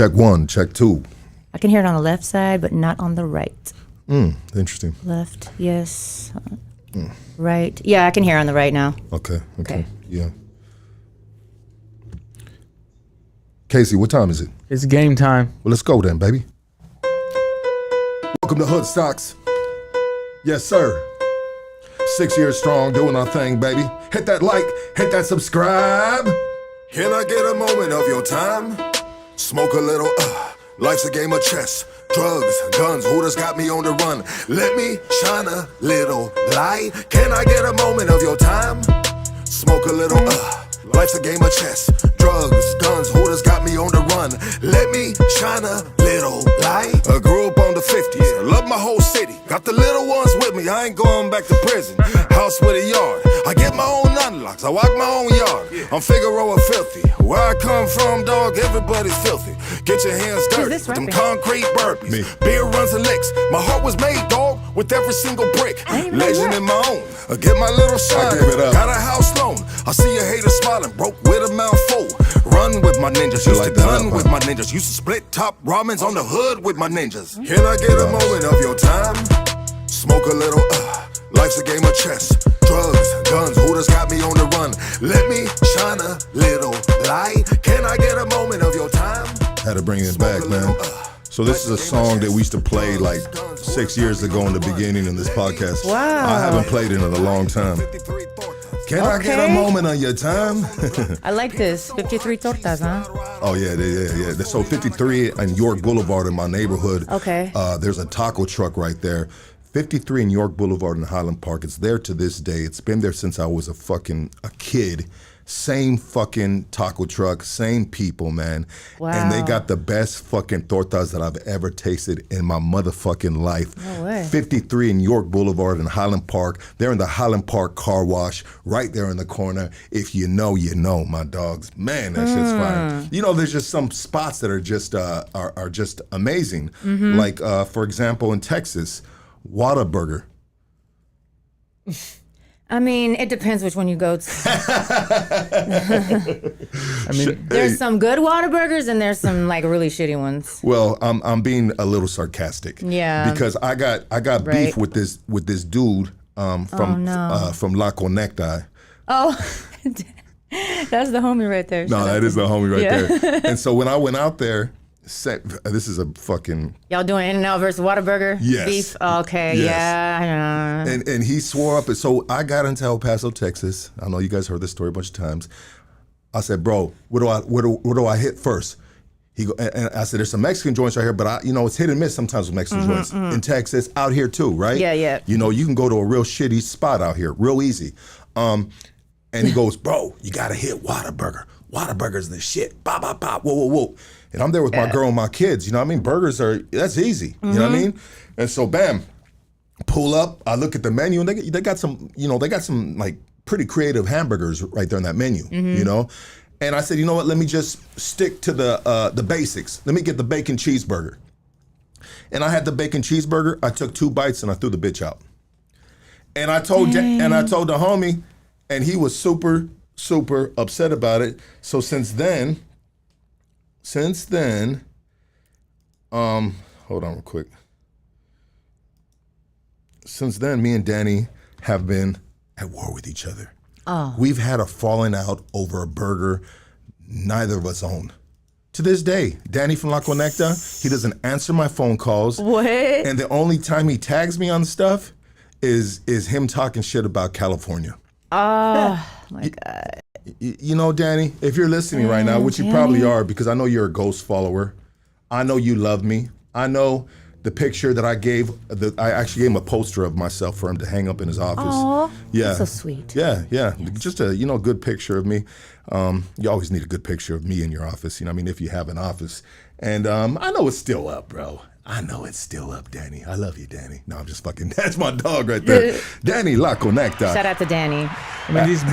Check one, check two. I can hear it on the left side, but not on the right. Interesting. Left, yes. Right. Yeah, I can hear on the right now. Okay. Yeah. Casey, what time is it? It's game time. Well, let's go then, baby. Welcome to Hood Stocks. Yes, sir. 6 years strong, doing our thing, baby. Hit that like, hit that subscribe. Can I get a moment of your time? Smoke a little, life's a game of chess. Drugs, guns, who just got me on the run? Let me shine a little light. Can I get a moment of your time? Smoke a little, life's a game of chess. Drugs, guns, who just got me on the run? Let me shine a little light. I grew up on the 50s, love my whole city. Got the little ones with me, I ain't going back to prison. House with a yard, I get my own unlocks, I walk my own yard. I'm Figaro and filthy. Where I come from, dog, everybody's filthy. Get your hands dirty with them concrete burpees. Beer runs and licks. My heart was made, dog, with every single brick. Legend in my own. I get my little shine. Got a house loan. I see a hater smiling, broke with a mouthful. Run with my ninjas, used to gun with my ninjas. Used to split top ramens on the hood with my ninjas. Can I get a moment of your time? Smoke a little, life's a game of chess. Drugs, guns, who just got me on the run? Let me shine a little light. Can I get a moment of your time? Had to bring it back, man. So this is a song that we used to play like 6 years ago in the beginning of this podcast. Wow. I haven't played it in a long time. Can I get a moment of your time? I like this. 53 tortas, huh? Oh, yeah. So 53 and York Boulevard in my neighborhood. Okay. There's a taco truck right there. 53 in York Boulevard in Highland Park. It's there to this day. It's been there since I was a kid. Same fucking taco truck, same people, man. Wow. And they got the best fucking tortas that I've ever tasted in my motherfucking life. No way. 53 in York Boulevard in Highland Park. They're in the Highland Park car wash, right there in the corner. If you know, you know, my dogs. Man, that shit's fire. You know, there's just some spots that are just amazing. Like, for example, in Texas, Whataburger. I mean, it depends which one you go to. I mean, There's some good Whataburgers and there's some like really shitty ones. Well, I'm being a little sarcastic. Yeah. Because I got beef with this dude from La Conecta. Oh, that's the homie right there. No, that is the homie right there. And so when I went out there, this is a fucking... Y'all doing In-N-Out versus Whataburger? Yes. Beef? Okay, Yes. yeah. And he swore up. So I got into El Paso, Texas. I know you guys heard this story a bunch of times. I said, bro, where do I hit first? And I said, there's some Mexican joints right here, but it's hit and miss sometimes with Mexican joints. In Texas, out here too, right? Yeah. You know, you can go to a real shitty spot out here, real easy. And he goes, bro, you gotta hit Whataburger. Whataburger's the shit. Bop, bop, bop, whoa. And I'm there with my girl and my kids. You know what I mean? Burgers that's easy. You know what I mean? And so, bam, pull up. I look at the menu, and they got some like pretty creative hamburgers right there in that menu. You know, and I said, you know what? Let me just stick to the basics. Let me get the bacon cheeseburger. And I had the bacon cheeseburger. I took 2 bites and I threw the bitch out. And I told the homie, and he was super upset about it. So since then, hold on real quick. Since then, me and Danny have been at war with each other. Oh. We've had a falling out over a burger neither of us own. To this day, Danny from La Conecta, he doesn't answer my phone calls. What? And the only time he tags me on stuff is him talking shit about California. Oh, my God. You know, Danny, if you're listening right now, which you probably are, because I know you're a ghost follower. I know you love me. I know the picture that I gave, I actually gave him a poster of myself for him to hang up in his office. Oh, yeah. That's so sweet. Yeah. Just a good picture of me. You always need a good picture of me in your office, if you have an office. And I know it's still up, bro. I know it's still up, Danny. I love you, Danny. No, I'm just fucking, that's my dog right there. Danny La Conecta. Shout out to Danny. I mean, these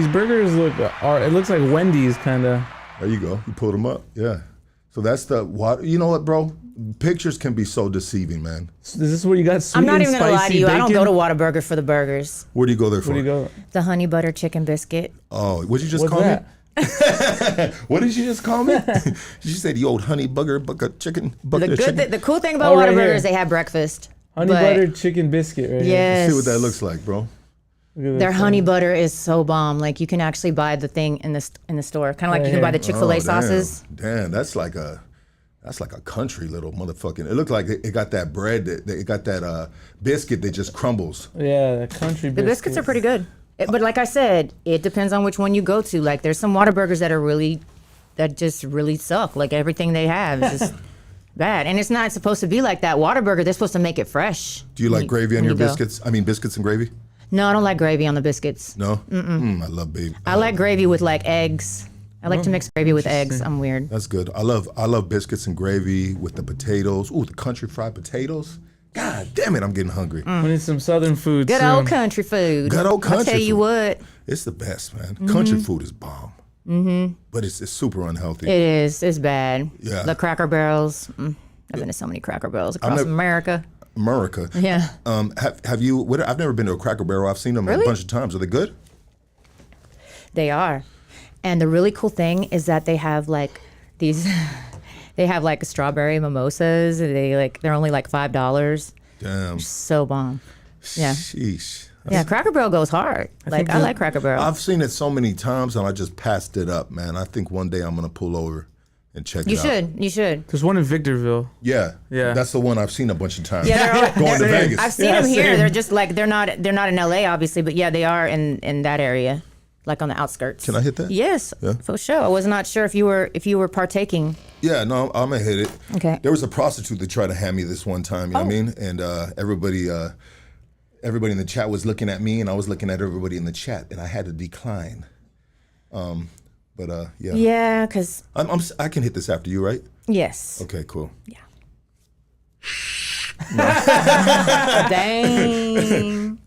burgers it looks like Wendy's kind of. There you go. You pulled them up. Yeah. So that's you know what, bro? Pictures can be so deceiving, man. Is this where you got sweet I'm not and even going to lie to you. bacon? I don't go to Whataburger for the burgers. Where do you go there for? Where do you go? The honey butter chicken biscuit. Oh, what'd you just What's call that? me? What did you just call me? She said the old honey bucket chicken bucket of chicken. The cool thing about right Whataburger here. is they have breakfast. Honey but buttered chicken biscuit right here. Yes. See what that looks like, bro. Look at Their this honey thing. butter is so bomb. Like you can actually buy the thing in the store. Kind of like Right you can buy the here. Chick-fil-A Oh, sauces. Damn, that's like a country little motherfucking. It looked like it got that bread. It got that biscuit that just crumbles. Yeah, the country biscuit. The biscuits are pretty good. But like I said, it depends on which one you go to. Like there's some Whataburgers that just really suck. Like everything they have is just bad. And it's not supposed to be like that. Whataburger, they're supposed to make it fresh. Do you like gravy on when your you go. biscuits? I mean, biscuits and gravy? No, I don't like gravy on the biscuits. No? I love baby. I like gravy with like eggs. I like to mix gravy with eggs. I'm weird. That's good. I love biscuits and gravy with the potatoes. Ooh, the country fried potatoes. God damn it, I'm getting hungry. We need some southern food Good soon. old country food. Good old I'll country tell you food. what. It's the best, man. Country food is bomb. But it's super unhealthy. It is. It's bad. Yeah. The Cracker Barrels. I've been to so many Cracker Barrels across America. America. Yeah. Have you? I've never been to a Cracker Barrel. I've seen them a bunch of times. Are they good? They are. And the really cool thing is that they have like these they have like strawberry mimosas. They're only like $5. Damn. So bomb. Yeah. Sheesh. Yeah, Cracker Barrel goes hard. I like Cracker Barrel. I've seen it so many times and I just passed it up, man. I think one day I'm gonna pull over and check You it out. should. You should. There's one in Victorville. Yeah. Yeah. That's the one I've seen a bunch of times. Yeah, they're all- Going to Vegas. I've seen Yeah, them here. same. They're just like they're not in LA obviously, but yeah, they are in that area, like on the outskirts. Can I hit that? Yes, Yeah. for sure. I was not sure if you were partaking. Yeah, no, I'm gonna hit it. Okay. There was a prostitute that tried to hand me this one time, you know what I mean? And everybody in the chat was looking at me and I was looking at everybody in the chat and I had to decline. Yeah. Yeah, because I can hit this after you, right? yes. Okay, cool. Yeah. Dang.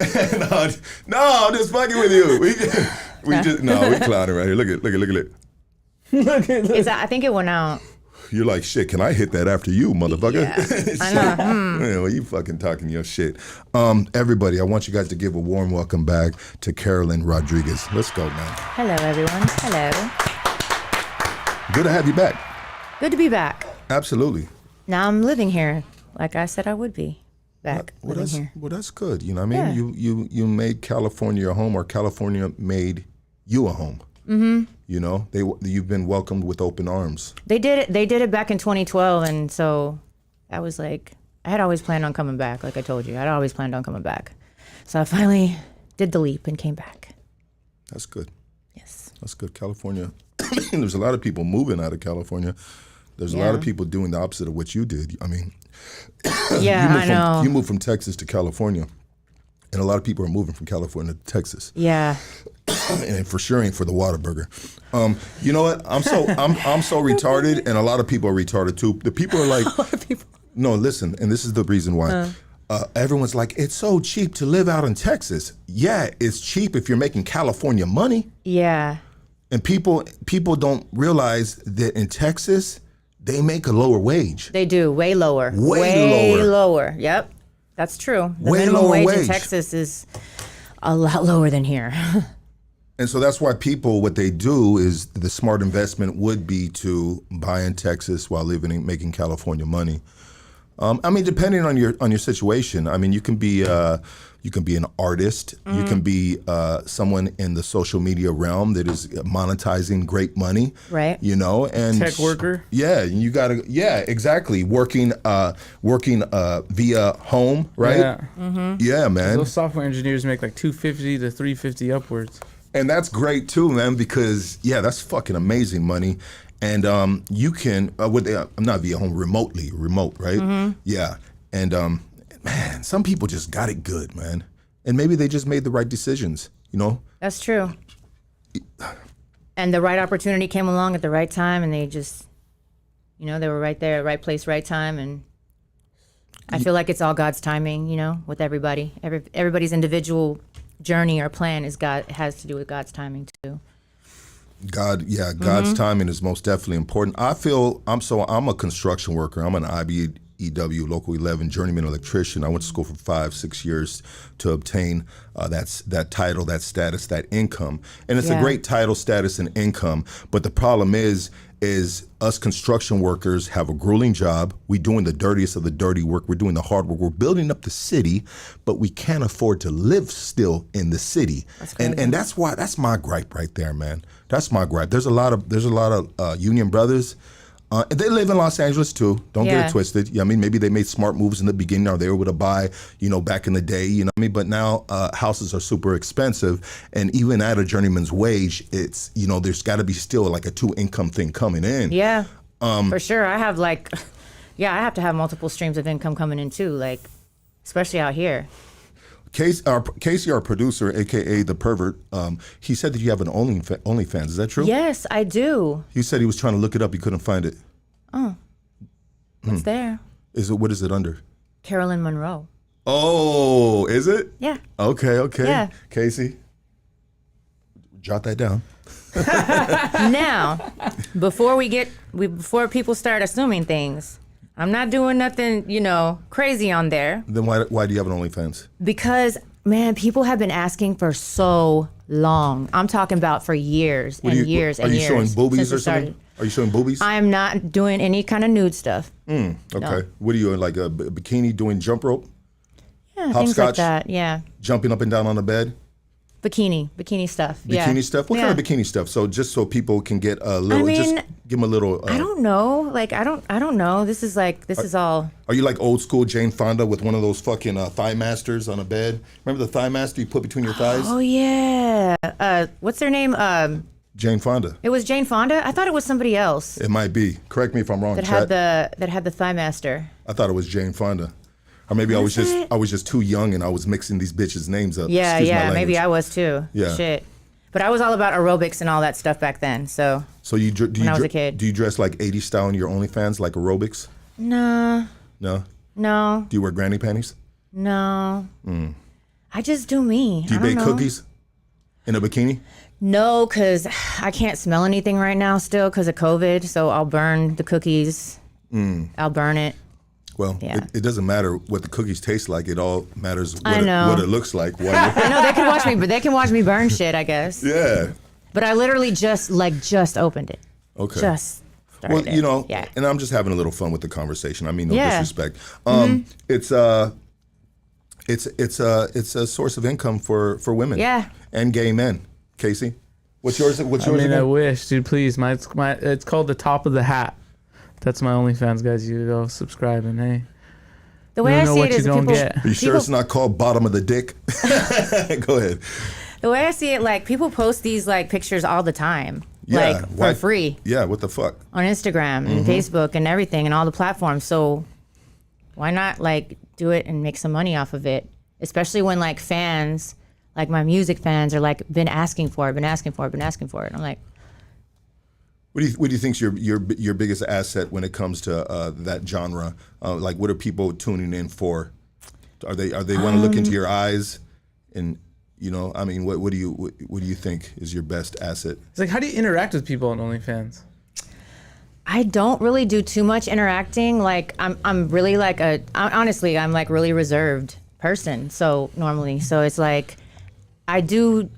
No, I'm just fucking with you. We clowning right here. Look at it. I think it went out. You're like, shit, can I hit that after you, motherfucker? Yeah, I know. Yeah, well, you fucking talking your shit. Everybody, I want you guys to give a warm welcome back to Carolyn Rodriguez. Let's go, man. Hello, everyone. Hello. Good to have you back. Good to be back. Absolutely. Now I'm living here, like I said I would be back living here. Well, that's good. You know what I mean? Yeah. You made California your home, or California made you a home. Mm-hmm. You know, you've been welcomed with open arms. They did it back in 2012, and so I was like, I had always planned on coming back. Like I told you, I'd always planned on coming back. So I finally did the leap and came back. That's good. Yes. That's good. California. There's a lot of people moving out of California. There's a lot of people doing the opposite of what you did. I mean, Yeah, I know. You moved from Texas to California, and a lot of people are moving from California to Texas. Yeah. And for sure ain't for the Whataburger. You know what? I'm so retarded, and a lot of people are retarded too. The people are like, no, listen, and this is the reason why. Everyone's like, it's so cheap to live out in Texas. Yeah, it's cheap if you're making California money. Yeah. And people don't realize that in Texas, they make a lower wage. They do. Way lower. Way lower. lower. Yep. That's true. The Way minimum lower wage wage. in Texas is a lot lower than here. And so that's why people, what they do is the smart investment would be to buy in Texas while making California money. I mean, depending on your situation. I mean, you can be an artist. You can be someone in the social media realm that is monetizing great money. Right. You know, and Tech worker. Yeah, you gotta. Yeah, exactly. Working via home, right? Yeah. Yeah, man. Those software engineers make like $250 to $350 upwards. And that's great too, man, because that's fucking amazing money. And you can not via home, remote, right? Mm-hmm. Yeah. And man, some people just got it good, man. And maybe they just made the right decisions, you know? That's true. And the right opportunity came along at the right time, and they just, they were right there, right place, right time. And I feel like it's all God's timing, with everybody. Everybody's individual journey or plan has to do with God's timing too. God's timing is most definitely important. I'm a construction worker. I'm an EW, Local 11, journeyman electrician. I went to school for 5-6 years to obtain that title, that status, that income. And it's a great title, status, and income. But the problem is us construction workers have a grueling job. We're doing the dirtiest of the dirty work. We're doing the hard work. We're building up the city, but we can't afford to live still in the city. And that's my gripe right there, man. That's my gripe. There's a lot of union brothers. They live in Los Angeles too. Don't get it twisted. I mean, maybe they made smart moves in the beginning, or they were able to buy, back in the day. You know what I mean? But now houses are super expensive, and even at a journeyman's wage, it's there's got to be still like a 2-income thing coming in. Yeah, for sure. I have I have to have multiple streams of income coming in too, especially out here. Casey, our producer, aka the pervert, he said that you have an OnlyFans. Is that true? Yes, I do. He said he was trying to look it up. He couldn't find it. Oh, it's there. What is it under? Carolyn Monroe. Oh, is it? Yeah. Okay. Yeah. Casey, jot that down. Now, before people start assuming things, I'm not doing nothing, crazy on there. Then why do you have an OnlyFans? Because, man, people have been asking for so long. I'm talking about for years and years and years. Are you showing boobies or something? Are you showing boobies? I'm not doing any kind of nude stuff. Okay. No. What are you in, like a bikini doing jump rope? Yeah, things like that, yeah. Jumping up and down on the bed? Bikini stuff. Bikini stuff? What kind of bikini stuff? So just so people can get a little, just give them a little. I don't know. I don't know. This is all. Are you like old school Jane Fonda with one of those fucking thigh masters on a bed? Remember the thigh master you put between your thighs? Oh yeah. What's their name? Jane Fonda. It was Jane Fonda? I thought it was somebody else. It might be. Correct me if I'm wrong. That had the thigh master. I thought it was Jane Fonda. Or maybe I was just too young and I was mixing these bitches' names up. Yeah, maybe I was too. Yeah. Shit. But I was all about aerobics and all that stuff back then. So when I was a kid. Do you dress like 80s style in your OnlyFans, like aerobics? No. No? No. Do you wear granny panties? No. I just do me. Do you bake cookies in a bikini? No, because I can't smell anything right now still because of COVID. So I'll burn the cookies. I'll burn it. Well, it doesn't matter what the cookies taste like. It all matters what it looks like. I know they can watch me burn shit, I guess. Yeah. But I literally just opened it. Okay. Just started it. And I'm just having a little fun with the conversation. I mean, no disrespect. It's a source of income for women. Yeah. And gay men. Casey, what's yours? I wish, dude. Please, it's called The Top of the Hat. That's my OnlyFans, guys. You go subscribe and hey. The way I see it is Are you sure it's not called bottom of the dick? Go ahead. The way I see it, people post these pictures all the time, for free. Yeah, what the fuck? On Instagram and Facebook and everything and all the platforms. So why not do it and make some money off of it? Especially when fans, my music fans are been asking for it. I'm like. What do you think's your biggest asset when it comes to that genre? What are people tuning in for? Are they want to look into your eyes? And what do you think is your best asset? It's how do you interact with people on OnlyFans? I don't really do too much interacting. I'm really honestly I'm really reserved person. So normally, it's I do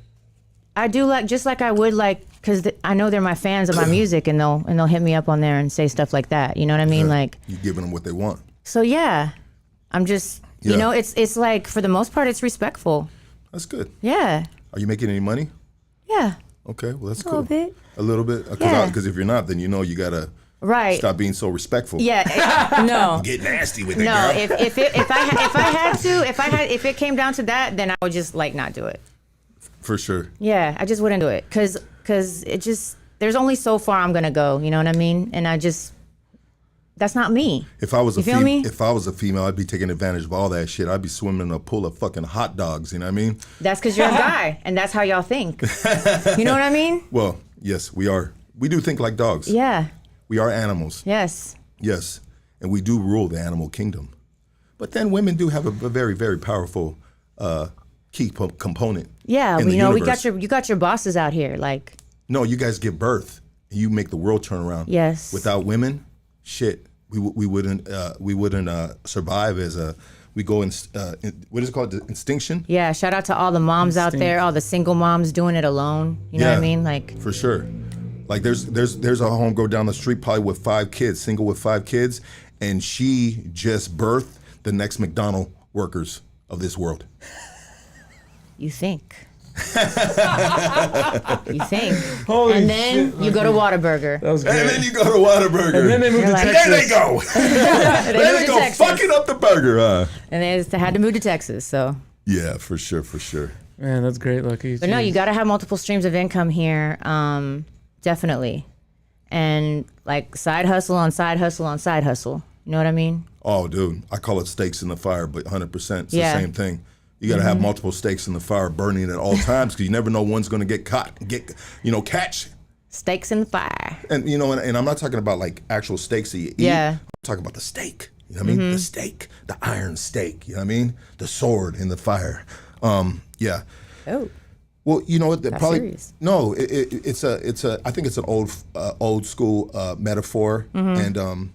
just like I would because I know they're my fans of my music, and they'll hit me up on there and say stuff like that. You know what I mean? You're giving them what they want. So yeah, I'm just it's for the most part it's respectful. That's good. Yeah. Are you making any money? Yeah. Okay, well that's cool. A little bit. A little bit. Because if you're not, then you gotta stop being so respectful. Yeah. No. Get nasty with it. No. Girl. If it came down to that, then I would just not do it. For sure. Yeah, I just wouldn't do it because it just there's only so far I'm gonna go. You know what I mean? And that's not me. If I was a female, I'd be taking advantage of all that shit. I'd be swimming in a pool of fucking hot dogs. You know what I mean? That's because you're a guy, and that's how y'all think. You know what I mean? Well, yes, we are. We do think like dogs. Yeah. We are animals. Yes. Yes, and we do rule the animal kingdom. But then women do have a very, very powerful key component. Yeah, in the universe. you got your bosses out here, No, you guys give birth. You make the world turn around. Yes. Without women, shit, we wouldn't survive as a. We go in, what is it called? Instinction? Yeah, shout out to all the moms out there, all the single moms doing it alone. You know what I mean? Like, for sure. Like there's a homegirl down the street probably with 5 kids, single with 5 kids, and she just birthed the next McDonald's workers of this world. You think. You think. Holy and then shit, you go to Whataburger. That was great. And then you go to Whataburger. And then they moved to You're like- Texas. There they go. There they go, Texas. fucking up the burger. And they just had to move to Texas, so. Yeah, for sure. Man, that's great, Lucky. But no, you got to have multiple streams of income here, definitely. And like side hustle on side hustle on side hustle. You know what I mean? Oh, dude, I call it stakes in the fire, but 100%, it's Yeah. the same thing. You got to have multiple stakes in the fire burning at all times because you never know one's going to get caught, catch. Stakes in the fire. And, and I'm not talking about like actual steaks that you eat. Yeah. I'm talking about the steak. You know what I mean? The steak, the iron steak. You know what I mean? The sword in the fire. Yeah. Oh. Well, you know what? Probably serious. no. It's a. I think it's an old school metaphor. And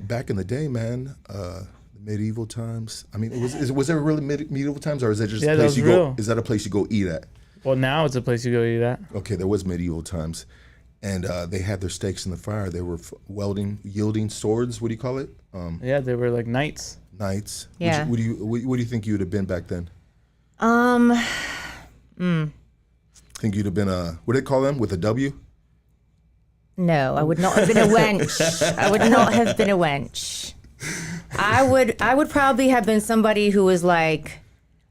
back in the day, man, the medieval times. I mean, was there really medieval times, or is it just a place you go? Is that a place you go eat at? Well, now it's a place you go eat at. Okay, there was medieval times, and they had their stakes in the fire. They were yielding swords. What do you call it? Yeah, they were like knights. Yeah. What do you think you would have been back then? Think you'd have been what do they call them with a W? No, I would not have been a wench. I would not have been a wench. I would probably have been somebody who was like,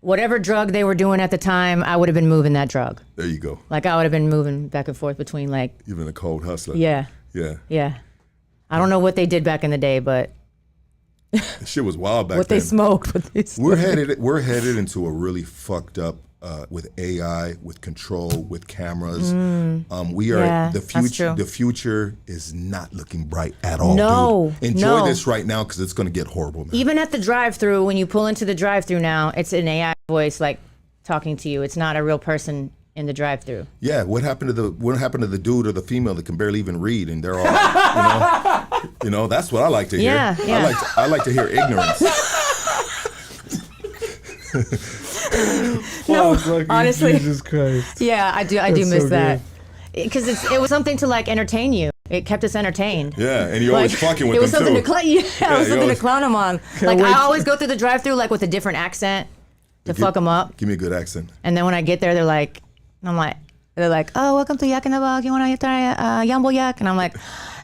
whatever drug they were doing at the time, I would have been moving that drug. There you go. Like I would have been moving back and forth between like. You've been a cold hustler. Yeah. Yeah. Yeah. I don't know what they did back in the day, but Shit was wild back what then. they smoked. We're headed into a really fucked up with AI, with control, with cameras. We are Yeah, the that's future. true. The future is not looking bright at all. No, dude. Enjoy no. this right now because it's going to get horrible, man. Even at the drive-through, when you pull into the drive-through now, it's an AI voice like talking to you. It's not a real person in the drive-through. Yeah, what happened to the dude or the female that can barely even read and they're all that's what I like to hear. Yeah, yeah. I like to hear ignorance. No, Lucky, honestly. Jesus Christ. Yeah, I do That's miss so that. Because it was something to like entertain you. It kept us entertained. Yeah, and you're always fucking with it was them something too. to clown. Yeah, it was something always- to clown them on. Like wait. I always go through the drive-through like with a different accent to fuck them up. Give me a good accent. And then when I get there, they're like, oh, welcome to Yak in the Bog. You want to try a Jumbo Yak? And I'm like,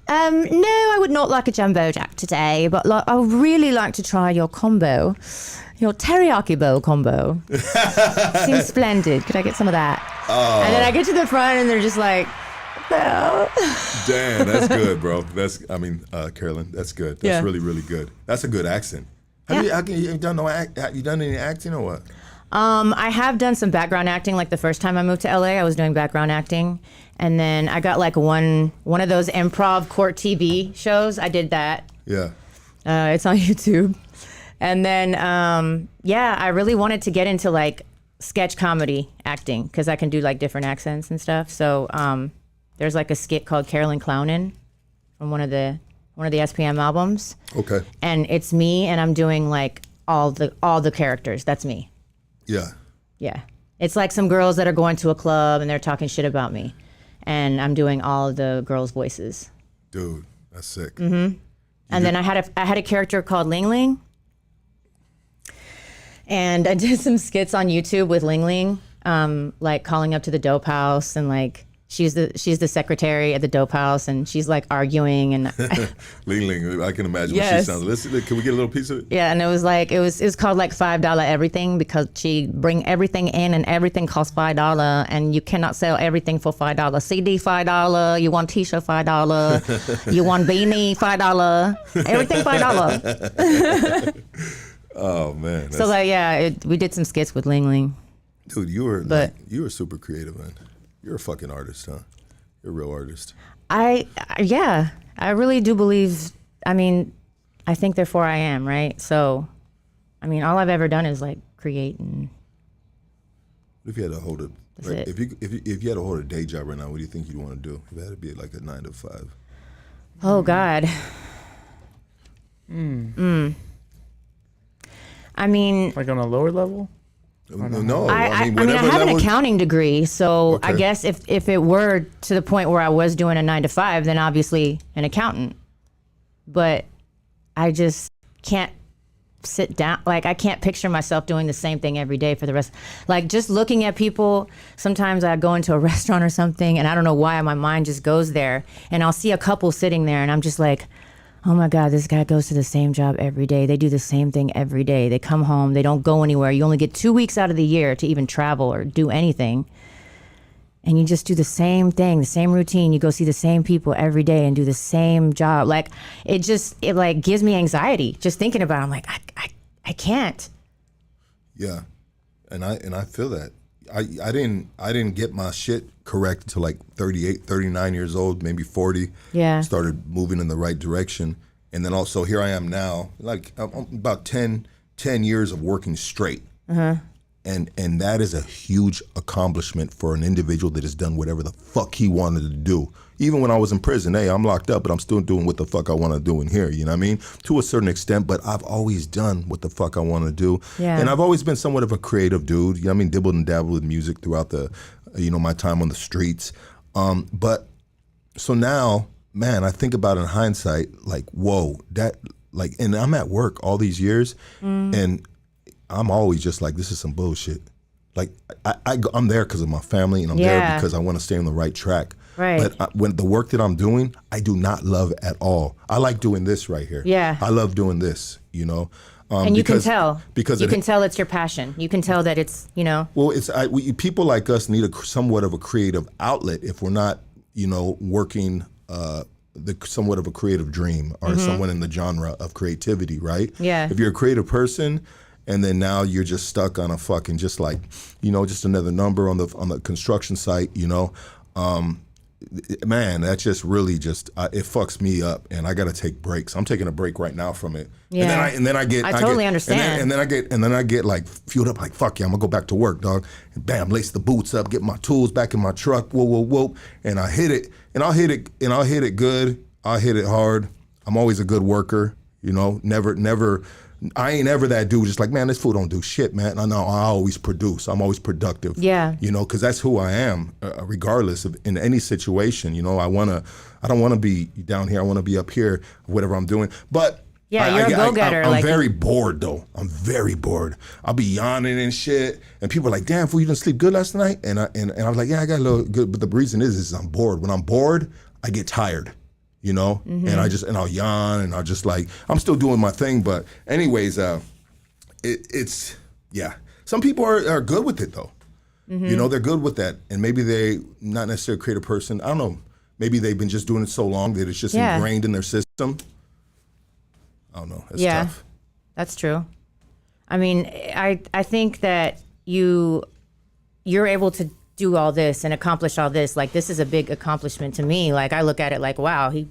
no, I would not like a Jumbo Jack today, but like, I would really like to try your combo, your teriyaki bowl combo. Seems splendid. Could I get some of that? And then I get to the front and they're just like, no. Damn, that's good, bro. Carolyn, that's good. That's Yeah. really, really good. That's a good accent. Have you done any acting or what? I have done some background acting. Like the first time I moved to LA, I was doing background acting. And then I got like one of those improv court TV shows. I did that. Yeah. It's on YouTube. And then, I really wanted to get into like sketch comedy acting because I can do like different accents and stuff. So there's like a skit called Carolyn Clownin' from one of the SPM albums. Okay. And it's me and I'm doing like all the characters. That's me. Yeah. Yeah. It's like some girls that are going to a club and they're talking shit about me. And I'm doing all of the girls' voices. Dude, that's sick. Mm-hmm. And then I had a character called Ling Ling. And I did some skits on YouTube with Ling Ling, like calling up to the dope house and like she's the secretary at the dope house and she's like arguing and Ling Ling, I can imagine what she Yes. sounds. Listen, can we get a little piece of it? yeah, and it was called like $5 everything because she bring everything in and everything costs $5 and you cannot sell everything for $5. CD $5, you want t-shirt $5, you want beanie $5, everything $5. Oh man. So like we did some skits with Ling Ling. Dude, you were But- you were super creative, man. You're a fucking artist, huh? You're a real artist. I really do believe. I mean, I think therefore I am, right? So, I mean, all I've ever done is like create and What if you had to hold That's it. if you had to hold a day job right now, what do you think you'd want to do? If it had to be like a 9 to 5. oh God, I mean, Like on a lower level? No, I mean, I whatever have an level- accounting degree, so I Okay. guess if it were to the point where I was doing a 9 to 5, then obviously an accountant. But I just can't sit down. Like, I can't picture myself doing the same thing every day for the rest. Like, just looking at people, sometimes I go into a restaurant or something, and I don't know why my mind just goes there, and I'll see a couple sitting there, and I'm just like, oh my God, this guy goes to the same job every day. They do the same thing every day. They come home, they don't go anywhere. You only get 2 weeks out of the year to even travel or do anything. And you just do the same thing, the same routine. You go see the same people every day and do the same job. Like, it like gives me anxiety just thinking about it. I'm like, I can't. Yeah, and I feel that. I didn't get my shit correct until like 38, 39 years old, maybe 40. Yeah. Started moving in the right direction. And then also here I am now, like I'm about 10 years of working straight. And that is a huge accomplishment for an individual that has done whatever the fuck he wanted to do. Even when I was in prison, hey, I'm locked up, but I'm still doing what the fuck I want to do in here, you know what I mean? To a certain extent, but I've always done what the fuck I want to do. Yeah. And I've always been somewhat of a creative dude, you know what I mean? Dibbled and dabbled with music throughout the, my time on the streets. But so now, man, I think about it in hindsight, like, whoa, and I'm at work all these years, and I'm always just like, this is some bullshit. Like, I'm there because of my family, and I'm there because I want to stay on the right track. Right. But when the work that I'm doing, I do not love at all. I like doing this right here. Yeah. I love doing this, And you can tell. Because you can tell it's your passion. You can tell that it's, Well, people like us need somewhat of a creative outlet if we're not, working somewhat of a creative dream or someone in the genre of creativity, right? Yeah. If you're a creative person, and then now you're just stuck on a fucking just like, just another number on the construction site, man, that just really it fucks me up, and I got to take breaks. I'm taking a break right now from it. Yeah. And then I get I totally understand. And then I get like fueled up, like fuck yeah, I'm gonna go back to work, dog. And bam, lace the boots up, get my tools back in my truck, whoa, and I hit it, and I'll hit it good. I'll hit it hard. I'm always a good worker, never. I ain't ever that dude just like, man, this fool don't do shit, man. I know I always produce. I'm always productive. Yeah. Because that's who I am, regardless of in any situation. I don't want to be down here. I want to be up here, whatever I'm doing. But yeah, you're a go-getter. I'm very bored though. I'm very bored. I'll be yawning and shit, and people are like, damn, fool, you didn't sleep good last night? And I was like, yeah, I got a little good. But the reason is I'm bored. When I'm bored, I get tired. And I'll yawn, and I'll just like, I'm still doing my thing. But anyways, it's some people are good with it though. They're good with that, and maybe they not necessarily a creative person. I don't know. Maybe they've been just doing it so long that it's just ingrained in their system. I don't know. It's tough. That's true. I mean, I think that you're able to do all this and accomplish all this. Like, this is a big accomplishment to me. Like, I look at it like, wow, he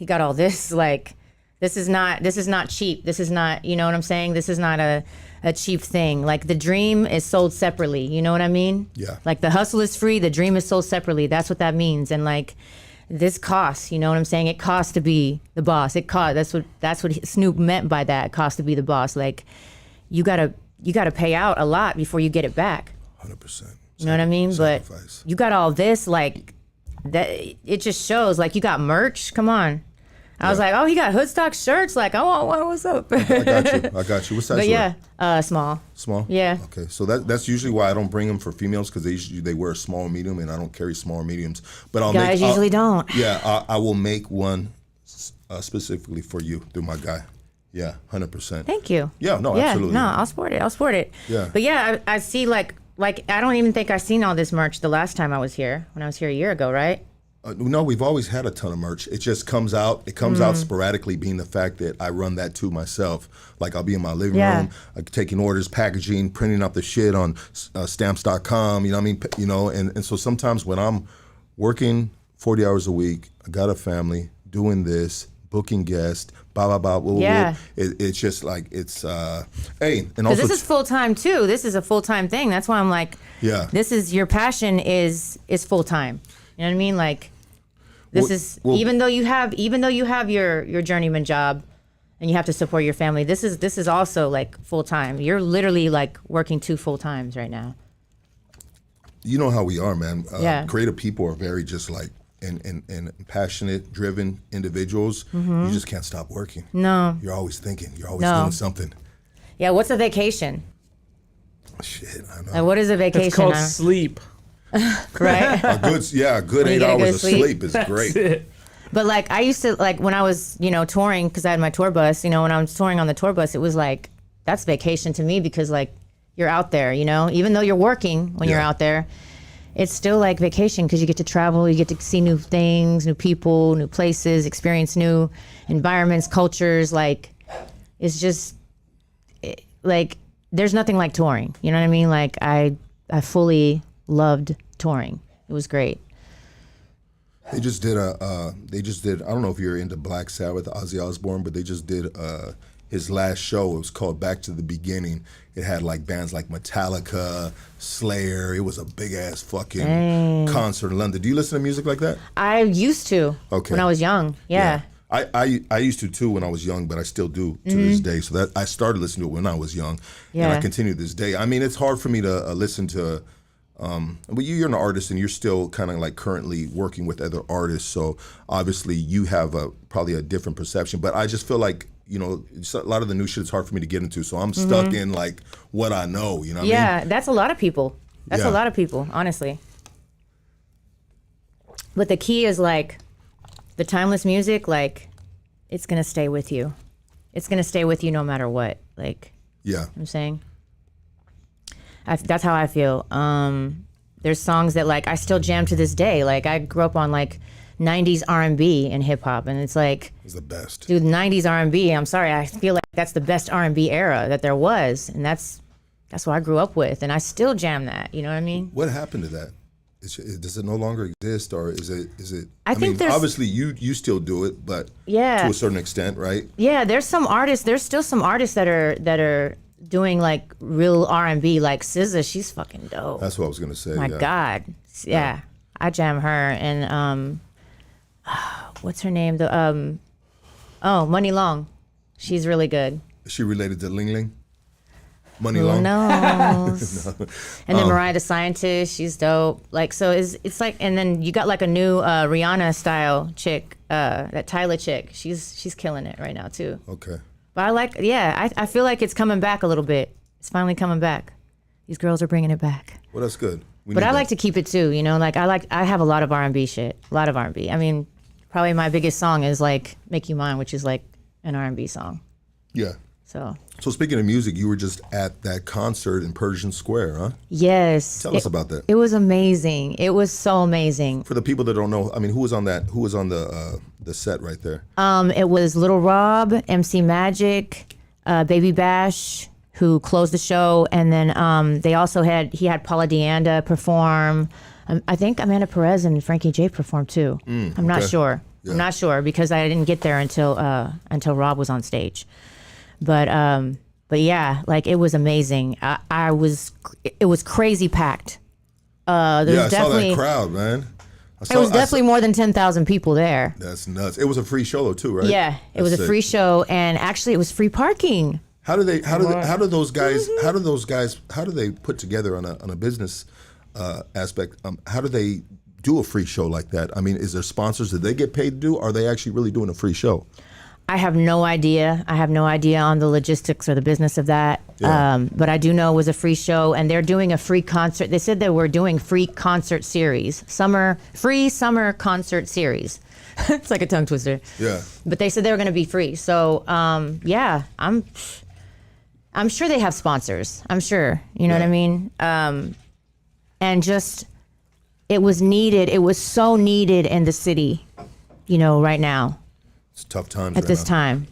got all this. Like, this is not cheap. This is not, you know what I'm saying? This is not a cheap thing. Like, the dream is sold separately. You know what I mean? Yeah. Like, the hustle is free. The dream is sold separately. That's what that means. And like, this costs, you know what I'm saying? It costs to be the boss. It costs. That's what Snoop meant by that. It costs to be the boss. Like, you gotta pay out a lot before you get it back. 100%. You know what I mean? Sacrifice. But you got all this, like, that. It just shows. Like, you got merch. Come on. I was like, oh, he got Hoodstock shirts. Like, I want one. What's up? I got you. What size? But you yeah, wear? Small. Small. Yeah. Okay, so that's usually why I don't bring them for females, because they wear a small or medium, and I don't carry small or mediums. But Guys usually don't. Yeah, I will make one specifically for you through my guy. Yeah, 100%. Thank you. Yeah, no, yeah, absolutely. No, I'll sport it. Yeah. But yeah, I see like I don't even think I seen all this merch the last time I was here, when I was here a year ago, right? No, we've always had a ton of merch. It just comes out. It comes out sporadically, being the fact that I run that too myself. Like, I'll be in my living room, taking orders, packaging, printing out the shit on stamps.com. You know what I mean? And so sometimes when I'm working 40 hours a week, I got a family, doing this, booking guests, blah, blah, blah. Yeah. It's just like, it's, hey. And Because also, this is full-time too. This is a full-time thing. That's why I'm like, yeah. This is, your passion is full-time. You know what I mean? Like, this is, even though you have your journeyman job and you have to support your family. This is also like full time. You're literally like working 2 full times right now. You know how we are, man. Yeah. Creative people are very just like and passionate, driven individuals. Mm-hmm. You just can't stop working. No. You're always thinking. You're always doing something. Yeah. What's a vacation? Shit, I know. Like, what is a vacation? It's called sleep. Right. A good When you 8 get a hours good of sleep. sleep is great. It. But like I used to, like when I was, touring, because I had my tour bus, when I was touring on the tour bus, it was like, that's vacation to me, because like you're out there, even though you're working when you're out there, it's still like vacation, because you get to travel, you get to see new things, new people, new places, experience new environments, cultures. Like, it's just like, there's nothing like touring. You know what I mean? Like I fully loved touring. It was great. They just did I don't know if you're into Black Sabbath, Ozzy Osbourne, but they just did his last show. It was called Back to the Beginning. It had like bands like Metallica, Slayer. It was a big ass fucking concert in London. Do you listen to music like that? I used to when I was young. Yeah. I used to too when I was young, but I still do to this day. So that I started listening to it when I was young, and I continue this day. I mean, it's hard for me to listen to. But you're an artist, and you're still kind of like currently working with other artists. So obviously, you have probably a different perception. But I just feel like a lot of the new shit is hard for me to get into. So I'm stuck in like what I know. You know what I mean? That's a lot of people. That's a lot of people, honestly. But the key is like the timeless music. Like, it's gonna stay with you. It's gonna stay with you no matter what. Like, I'm saying. That's how I feel. There's songs that like I still jam to this day. Like I grew up on like 90s R&B and hip hop, and it's like it's the best. Dude, 90s R&B. I'm sorry, I feel like that's the best R&B era that there was, and that's what I grew up with, and I still jam that. You know what I mean? What happened to that? Does it no longer exist, or is it? I think there's obviously you still do it, but to a certain extent, right? Yeah, there's some artists. There's still some artists that are doing like real R&B, like SZA. She's fucking dope. That's what I was gonna say. My God, yeah, I jam her. And what's her name? Money Long. She's really good. Is she related to Ling Ling? Money Who Long. knows? No. And then Mariah the Scientist, she's dope. Like, so it's like, and then you got like a new Rihanna style chick, that Tyler chick. She's killing it right now too. Okay. But I feel like it's coming back a little bit. It's finally coming back. These girls are bringing it back. Well, that's good. But I like to keep it too, like I have a lot of R&B shit, a lot of R&B. I mean, probably my biggest song is like "Make You Mine," which is like an R&B song. Yeah. So speaking of music, you were just at that concert in Pershing Square, huh? Yes. Tell us about that. It was amazing. It was so amazing. For the people that don't know, I mean, who was on the set right there? It was Little Rob, MC Magic, Baby Bash, who closed the show, and then he had Paula Deanda perform. I think Amanda Perez and Frankie J performed too. I'm not sure. Yeah. I'm not sure because I didn't get there until Rob was on stage. But yeah, like it was amazing. It was crazy packed. I saw that crowd, man. It was definitely more than 10,000 people there. That's nuts. It was a free show though, too, right? Yeah, it was a free show, and actually it was free parking. How do those guys put together on a business aspect? How do they do a free show like that? I mean, is there sponsors that they get paid to do? Or are they actually really doing a free show? I have no idea. I have no idea on the logistics or the business of that. Yeah. But I do know it was a free show, and they're doing a free concert. They said they were doing free concert series, free summer concert series. It's like a tongue twister. Yeah. But they said they were going to be free. So yeah, I'm sure they have sponsors. I'm sure. You know what I mean? And just it was needed. It was so needed in the city, right now. It's tough times at this time.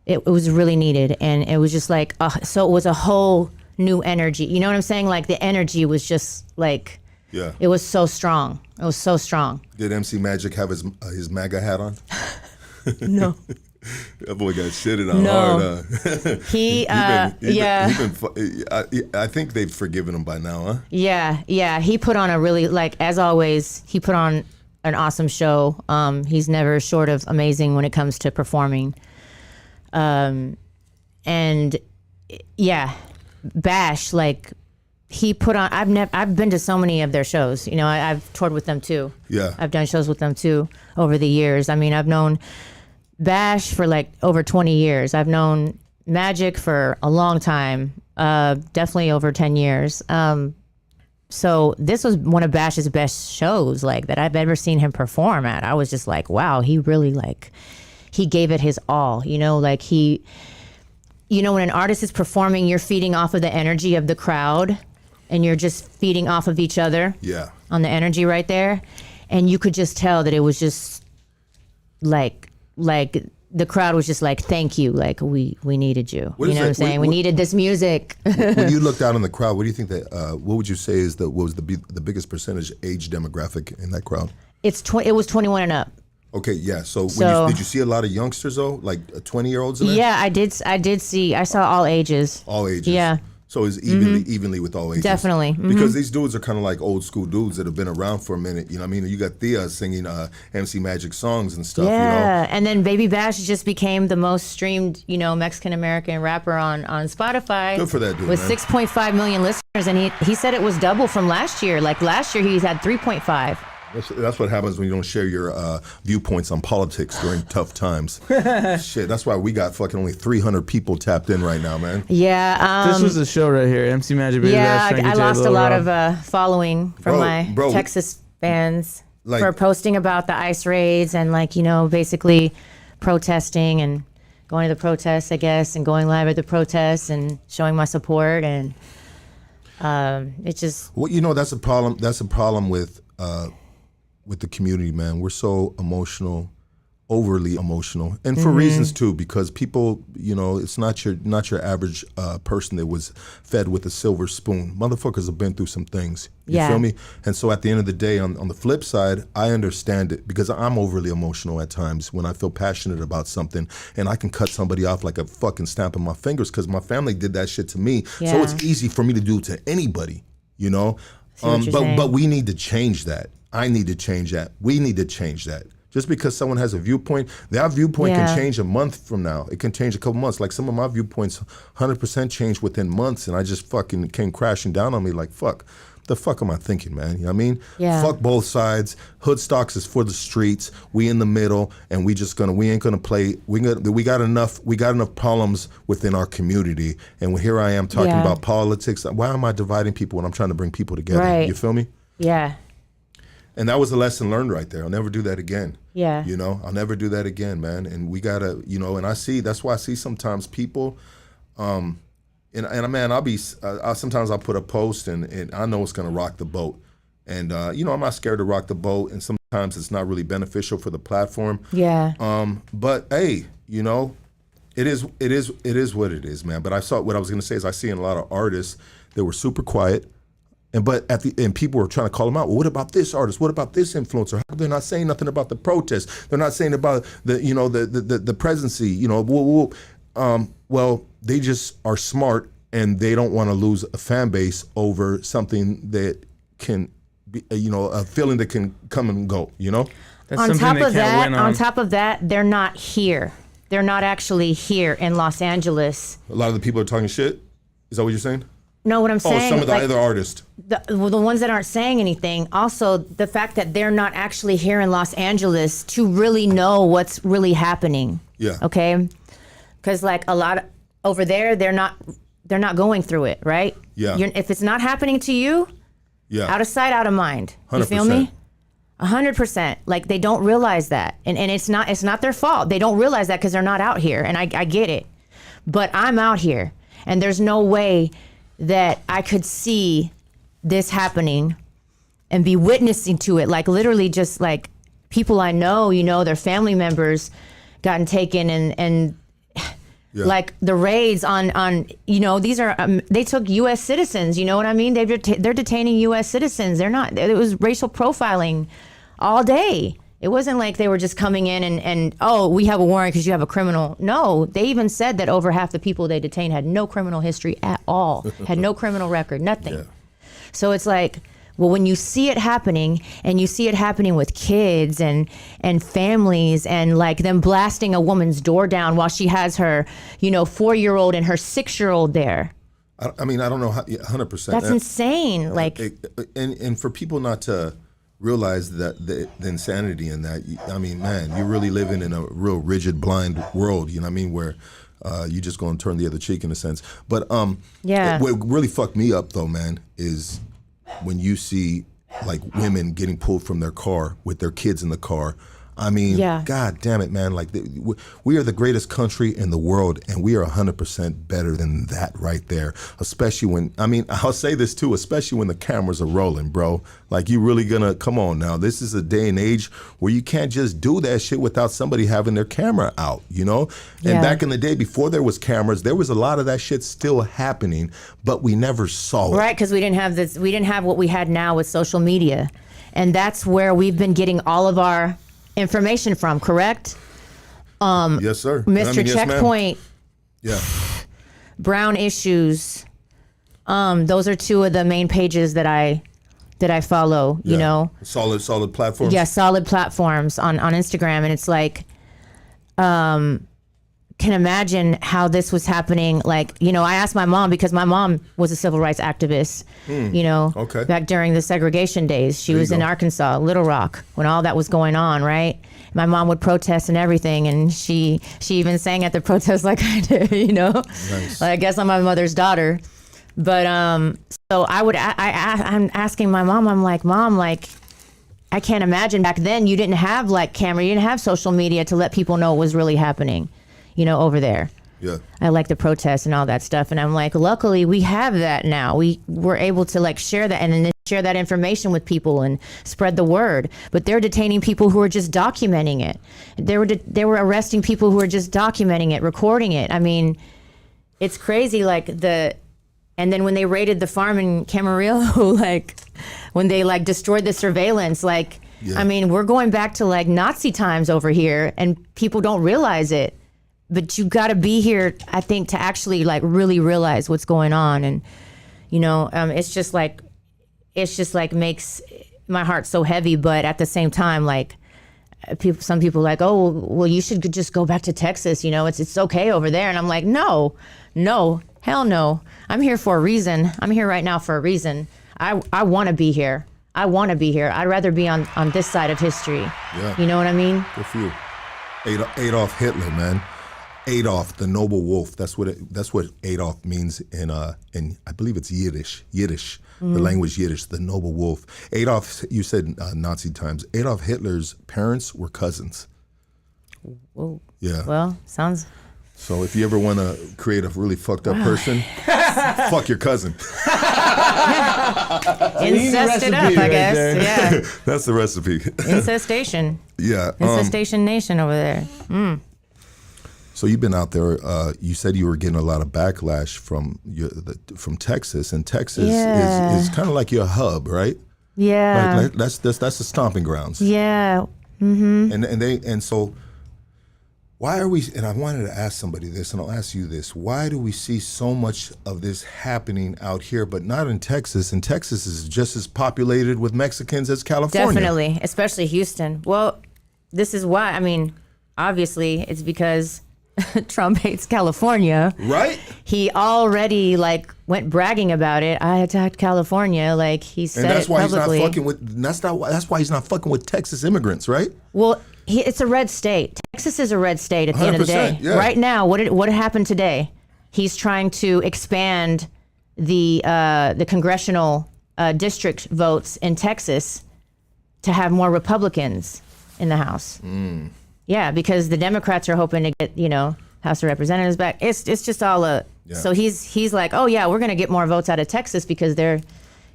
It was really needed, and it was just like so it was a whole new energy. You know what I'm saying? Like the energy was just like it was so strong. It was so strong. Did MC Magic have his MAGA hat on? No. That boy got shitted on hard. I think they've forgiven him by now, huh? Yeah. He put on a really, like, as always, he put on an awesome show. He's never short of amazing when it comes to performing. And yeah, Bash, like he put on, I've been to so many of their shows, you know, I've toured with them too. Yeah. I've done shows with them too over the years. I mean, I've known Bash for like over 20 years. I've known Magic for a long time, definitely over 10 years. So this was one of Bash's best shows, like, that I've ever seen him perform at. I was just like, wow, he really, like, he gave it his all, you know, like he, you know, when an artist is performing, you're feeding off of the energy of the crowd and you're just feeding off of each other. Yeah. On the energy right there. And you could just tell that it was just like the crowd was just like, thank you. Like we needed you. You know what I'm saying? We needed this music. When you looked out in the crowd, what do you think that, what would you say is what was the biggest percentage age demographic in that crowd? It was 21 and up. Okay, yeah. So did you see a lot of youngsters though, like 20-year-olds in there? Yeah, I did see. I saw all ages. All ages. Yeah. So it's evenly with all ages. Definitely. Because these dudes are kind of like old school dudes that have been around for a minute. You know what I mean? You got Thea singing MC Magic songs and stuff, Yeah. you know? And then Baby Bash just became the most streamed, you know, Mexican-American rapper on Spotify. Good for that dude, with man. 6.5 million listeners. And he said it was double from last year. Like last year he had 3.5. That's what happens when you don't share your viewpoints on politics during tough times. Shit, that's why we got fucking only 300 people tapped in right now, man. Yeah. This was the show right here, MC Magic Baby Yeah, Bash, I lost a lot of following from my Bro, Texas fans like- for posting about the ICE raids and, like, you know, basically protesting and going to the protests, I guess, and going live at the protests and showing my support. And it just... Well, you know, that's a problem. That's a problem with the community, man. We're so emotional, overly emotional, and for reasons too, because people, you know, it's not your average person that was fed with a silver spoon. Motherfuckers have been through some things. You Yeah. feel me? And so at the end of the day, on the flip side, I understand it because I'm overly emotional at times when I feel passionate about something, and I can cut somebody off like a fucking snap of my fingers because my family did that shit to me. So Yeah. it's easy for me to do to anybody, you know? See what you're saying. But we need to change that. I need to change that. We need to change that. Just because someone has a viewpoint, that viewpoint Yeah. can change a month from now. It can change a couple months. Like some of my viewpoints, 100% changed within months, and I just fucking came crashing down on me like, fuck. The fuck am I thinking, man? You know what I mean? Yeah. Fuck both sides. Hood stocks is for the streets. We in the middle, and we ain't gonna play. We got enough problems within our community, and here I am talking Yeah. about politics. Why am I dividing people when I'm trying to bring people together? Right. You feel me? Yeah. And that was a lesson learned right there. I'll never do that again. Yeah. You know, I'll never do that again, man. And we gotta, you know, and that's why I see sometimes people, and man, sometimes I'll put a post and I know it's gonna rock the boat. And, you know, I'm not scared to rock the boat, and sometimes it's not really beneficial for the platform. Yeah. But hey, you know, it is what it is, man. But what I was gonna say is I see in a lot of artists that were super quiet. And people were trying to call them out. Well, what about this artist? What about this influencer? How come they're not saying nothing about the protests? They're not saying about the presidency. You know, well, they just are smart and they don't want to lose a fan base over something that can be, you know, a feeling that can come and go. You know. That's on something top they of can't that, win on. on top of that, they're not here. They're not actually here in Los Angeles. A lot of the people are talking shit. Is that what you're saying? No, what I'm saying. Oh, some of the like, other artists. the ones that aren't saying anything. Also, the fact that they're not actually here in Los Angeles to really know what's really happening. Yeah. Okay. Because like a lot over there, they're not going through it, right? Yeah. If it's not happening to you, Yeah. out of sight, out of mind. You feel me? 100%. Like they don't realize that, and it's not their fault. They don't realize that because they're not out here, and I get it. But I'm out here, and there's no way that I could see this happening and be witnessing to it. Like literally just like people I know, you know, their family members gotten taken and Yeah. like the raids on, you know, these are, they took U.S. citizens, you know what I mean? They're detaining U.S. citizens. It was racial profiling all day. It wasn't like they were just coming in and oh, we have a warrant because you have a criminal. No, they even said that over half the people they detained had no criminal history at all, had no criminal record, nothing. Yeah. So it's like Well, when you see it happening, and you see it happening with kids and families, and like them blasting a woman's door down while she has her, 4-year-old and her 6-year-old there. I mean, I don't know how, 100%. That's insane. Like, and for people not to realize that the insanity in that, I mean, man, you're really living in a real rigid, blind world, you know what I mean, where you just go and turn the other cheek in a sense. But yeah. What really fucked me up though, man, is when you see like women getting pulled from their car with their kids in the car. I mean, yeah. God damn it, man. Like, we are the greatest country in the world, and we are 100% better than that right there. Especially when, I mean, I'll say this too, especially when the cameras are rolling, bro. Like, you really gonna, come on now. This is a day and age where you can't just do that shit without somebody having their camera out, you know? And yeah. back in the day, before there was cameras, there was a lot of that shit still happening, but we never saw it. Right, because we didn't have what we had now with social media. And that's where we've been getting all of our information from, correct? Yes, sir. Mr. Yes, Checkpoint. Yeah. Brown Issues. Those are two of the main pages that I follow, you know. Solid platforms. Yeah, solid platforms on Instagram. And it's like, can imagine how this was happening. Like, I asked my mom, because my mom was a civil rights activist, Okay. back during the segregation days. She was in Arkansas, Little Rock, when all that was going on, right? My mom would protest and everything, and she even sang at the protest like I did, Nice. Like, I guess I'm my mother's daughter. But so I'm asking my mom, I'm like, Mom, like, I can't imagine back then you didn't have like camera, you didn't have social media to let people know what was really happening, over there. Yeah. I like the protests and all that stuff. And I'm like, luckily we have that now. We were able to like share that and then share that information with people and spread the word. But they're detaining people who are just documenting it. They were arresting people who are just documenting it, recording it. I mean, it's crazy. And then when they raided the farm in Camarillo, like when they like destroyed the surveillance, like, yeah. I mean, we're going back to like Nazi times over here and people don't realize it. But you got to be here, I think, to actually like really realize what's going on. And, it's just like makes my heart so heavy. But at the same time, like some people are like, oh, well, you should just go back to Texas. It's okay over there. And I'm like, no, hell no. I'm here for a reason. I'm here right now for a reason. I want to be here. I'd rather be on this side of history. Yeah. You know what I mean? Good for you. Adolf Hitler, man. Adolf, the noble wolf. That's what Adolf means in I believe it's Yiddish. The language Yiddish, the noble wolf. Adolf, you said Nazi times. Adolf Hitler's parents were cousins. Whoa. Yeah. Well, sounds. So if you ever want to create a really fucked up person, fuck your cousin. Incest it up, I guess. There. Yeah. That's the recipe. Incestation. Yeah. Incestation Nation over there. So you've been out there. You said you were getting a lot of backlash from Texas, and Texas is kind of like your hub, right? Yeah. Like that's the stomping grounds. Yeah. Mm-hmm. And so why are we? And I wanted to ask somebody this, and I'll ask you this: why do we see so much of this happening out here, but not in Texas? And Texas is just as populated with Mexicans as California. Definitely, especially Houston. Well, this is why. I mean, obviously, it's because Trump hates California. Right? He already went bragging about it. I attacked California. Like he said it publicly. That's why he's not fucking with Texas immigrants, right? Well, it's a red state. Texas is a red state at the end of the day. Yeah. Right now, what happened today? He's trying to expand the congressional district votes in Texas to have more Republicans in the House. Yeah, because the Democrats are hoping to get, House of Representatives back. It's just all So he's like, oh yeah, we're gonna get more votes out of Texas because they're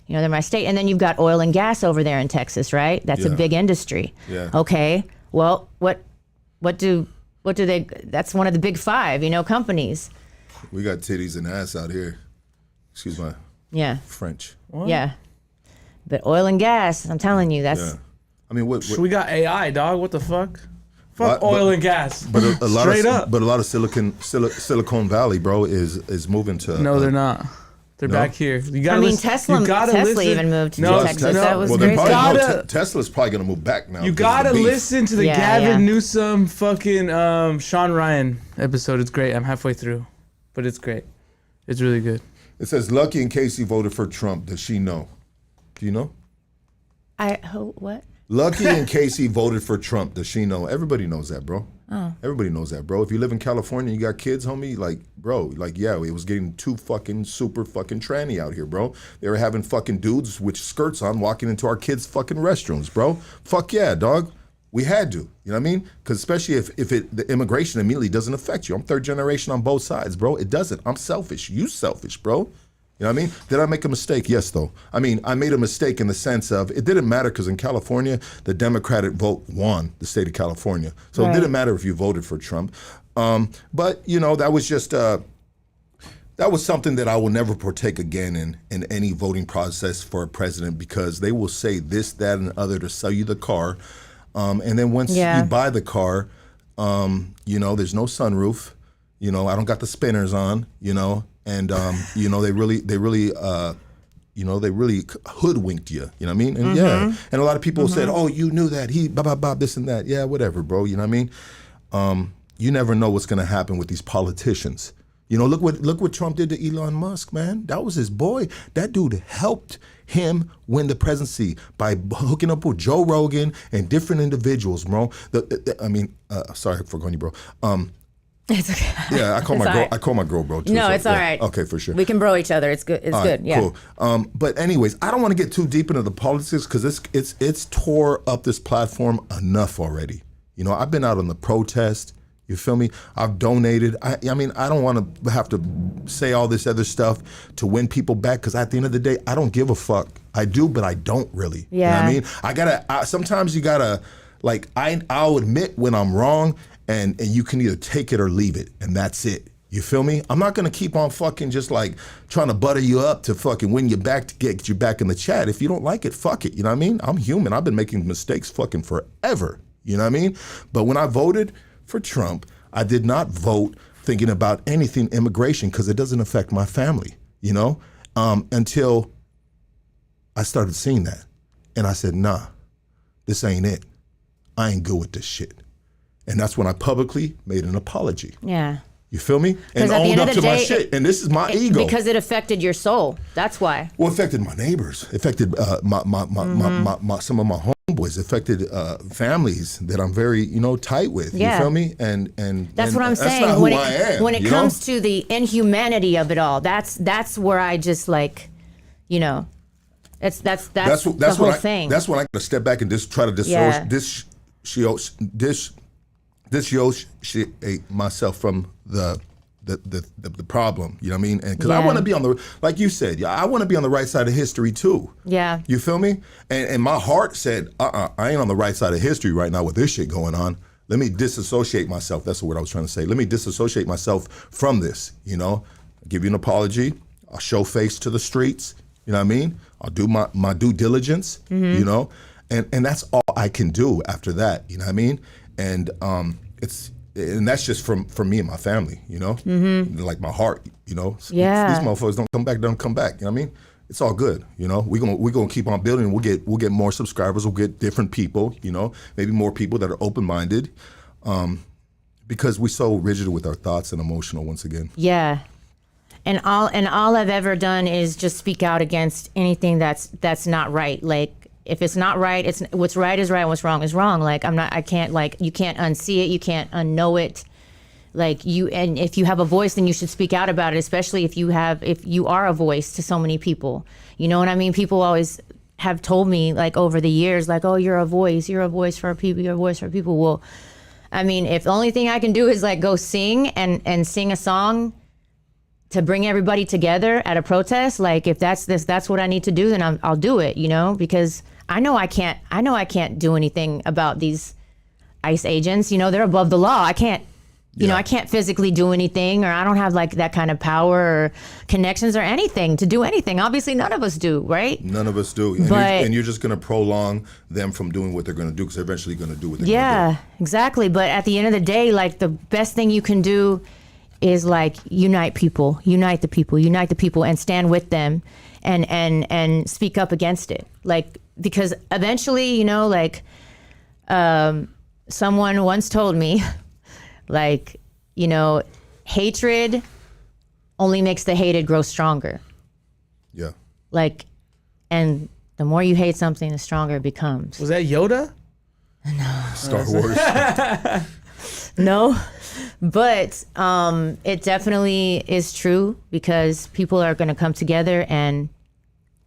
my state. And then you've got oil and gas over there in Texas, right? That's a big industry. Yeah. Okay. Well, what do they? That's one of the big five, companies. We got titties and ass out here. Excuse my French. What? Yeah. But oil and gas, I'm telling you, that's. Yeah. I mean, what we got AI, dog. What the fuck? Fuck oil and gas. But a lot Straight up. But a lot of Silicon Valley, bro, is moving to. No, they're not. They're No? back here. You gotta Tesla listen. even moved to No, Texas. no. That was well, crazy. Tesla's probably gonna move back now. You 'cause of gotta the beef. listen to the Yeah, Gavin yeah. Newsom fucking Sean Ryan episode. It's great. I'm halfway through, but it's great. It's really good. It says Lucky and Casey voted for Trump. Does she know? Do you know? What? Lucky and Casey voted for Trump. Does she know? Everybody knows that, bro. Oh. Everybody knows that, bro. If you live in California, you got kids, homie, like, bro, like, yeah, it was getting too fucking super fucking tranny out here, bro. They were having fucking dudes with skirts on walking into our kids' fucking restrooms, bro. Fuck yeah, dog. We had to, you know what I mean? Because especially if the immigration immediately doesn't affect you. I'm third generation on both sides, bro. It doesn't. I'm selfish. You selfish, bro. You know what I mean? Did I make a mistake? Yes, though. I mean, I made a mistake in the sense of it didn't matter because in California, the Democratic vote won the state of California. So It didn't matter if you voted for Trump. But, you know, that was just, that was something that I will never partake again in any voting process for a president because they will say this, that, and the other to sell you the car. And then once you buy the car, you know, there's no sunroof. You know, I don't got the spinners on, you know. And you know they really hoodwinked you. You know what I mean? And and a lot of people said, "Oh, you knew that he blah blah blah this and that." Yeah, whatever, bro. You know what I mean? You never know what's gonna happen with these politicians. You know, look what Trump did to Elon Musk, man. That was his boy. That dude helped him win the presidency by hooking up with Joe Rogan and different individuals, bro. Sorry for going, you, bro. It's okay. Yeah, I call my girl. Right. I call my girl, bro. Too, no, so, it's all right. Okay, for sure. We can bro each other. It's good. It's good. Yeah. Cool. But anyways, I don't want to get too deep into the politics because it's tore up this platform enough already. You know, I've been out on the protest. You feel me? I've donated. I mean, I don't want to have to say all this other stuff to win people back because at the end of the day, I don't give a fuck. I do, but I don't really. Yeah. You know what I mean? Sometimes you gotta, like, I'll admit when I'm wrong. And you can either take it or leave it, and that's it. You feel me? I'm not gonna keep on fucking just like trying to butter you up to fucking win you back to get you back in the chat. If you don't like it, fuck it. You know what I mean? I'm human. I've been making mistakes fucking forever. You know what I mean? But when I voted for Trump, I did not vote thinking about anything immigration because it doesn't affect my family. You know, until I started seeing that, and I said, nah, this ain't it. I ain't good with this shit. And that's when I publicly made an apology. Yeah. You feel me? And owned up to my shit. And this is my ego. Because it affected your soul. That's why. Well, it affected my neighbors. It affected some of my homeboys. It affected families that I'm very, tight with. Yeah. You feel me? And that's what I'm saying. That's not who I am. When it comes to the inhumanity of it all, that's where I just like, that's the whole thing. That's when I got to step back and just try to dissociate myself from the problem. You know what I mean? And because I want to be on the, like you said, I want to be on the right side of history too. Yeah. You feel me? And my heart said, I ain't on the right side of history right now with this shit going on. Let me disassociate myself. That's the word I was trying to say. Let me disassociate myself from this. I'll give you an apology. I'll show face to the streets. You know what I mean? I'll do my due diligence. And that's all I can do after that. You know what I mean? And that's just from me and my family, like my heart, Yeah. These motherfuckers don't come back. You know what I mean? It's all good, We're gonna keep on building. We'll get more subscribers. We'll get different people, maybe more people that are open minded, because we're so rigid with our thoughts and emotional. Once again. Yeah. And all I've ever done is just speak out against anything that's not right. Like, if it's not right, it's what's right is right and what's wrong is wrong. Like, I can't, like, you can't unsee it, you can't unknow it. Like, and if you have a voice, then you should speak out about it, especially if you are a voice to so many people. You know what I mean? People always have told me, like, over the years, like, oh, you're a voice for people, you're a voice for people. Well, I mean, if the only thing I can do is like go sing and sing a song to bring everybody together at a protest, like, if that's what I need to do, then I'll do it, because I know I can't do anything about these ICE agents. They're above the law. I can't, I can't physically do anything, or I don't have like that kind of power or connections or anything to do anything. Obviously, none of us do, right? None of us do. And you're just going to prolong them from doing what they're going to do, because they're eventually going to do what they're going to do. Yeah, exactly. But at the end of the day, like, the best thing you can do is like unite the people and stand with them and speak up against it. Like, because eventually, you know, like someone once told me, like, you know, hatred only makes the hated grow stronger. Yeah. Like, and the more you hate something, the stronger it becomes. Was that Yoda? Star Wars. No, but it definitely is true, because people are going to come together, and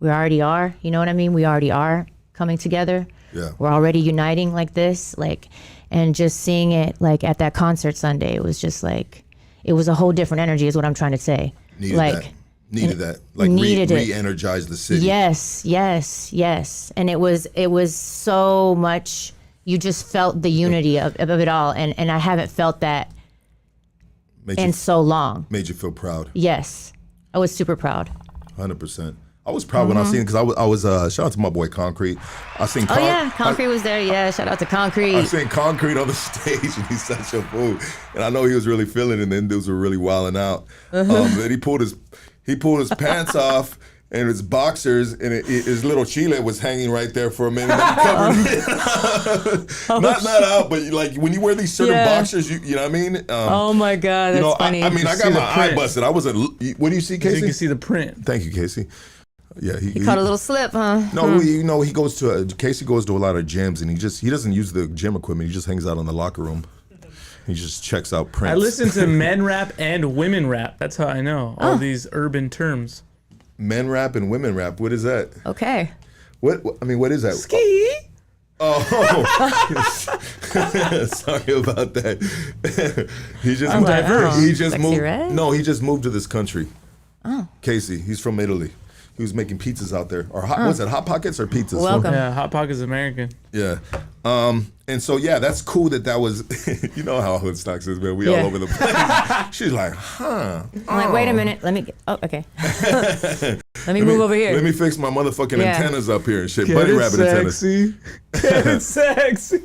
we already are. You know what I mean? We already are coming together. Yeah. We're already uniting like this, like, and just seeing it like at that concert Sunday, it was just like, it was a whole different energy, is what I'm trying to say. Needed like, that. Needed that. Like needed it. re-energize the city. Yes. And it was so much. You just felt the unity of it all, and I haven't felt that in so long. Made you feel proud. Yes, I was super proud. 100%. I was proud when I seen it, because I was shout out to my boy Concrete. I seen Concrete was there. Yeah, shout out to Concrete. I seen Concrete on the stage, and he's such a fool. And I know he was really feeling it, and then dudes were really wilding out. Then he pulled his pants off, and his boxers, and his little chile was hanging right there for a minute. He covered it. Not out, but like when you wear these certain boxers, you know what I mean? Oh my God, that's funny. I mean, I got my eye busted. I wasn't. What do you see, Casey? You can see the print. Thank you, Casey. Yeah, he caught a little slip, huh? No, you know, Casey goes to a lot of gyms, and he doesn't use the gym equipment. He just hangs out in the locker room. He just checks out prints. I listen to men rap and women rap. That's how I know all these urban terms. Men rap and women rap. What is that? Okay. What is that? Ski. Oh, sorry about that. He just I'm diverse. He just Sexy moved. Red? No, he just moved to this country. Oh. Casey, he's from Italy. He was making pizzas out there, or what's it? Hot Pockets or pizzas? Welcome. Yeah, Hot Pocket's American. Yeah. And so yeah, that's cool that was. You know how Hood Stocks is, man. We all over the place. She's like, huh? I'm like, wait a minute. Let me. Okay. Let me move over here. Let me fix my motherfucking antennas up here and shit. Get Bunny it rabbit sexy. Get it sexy.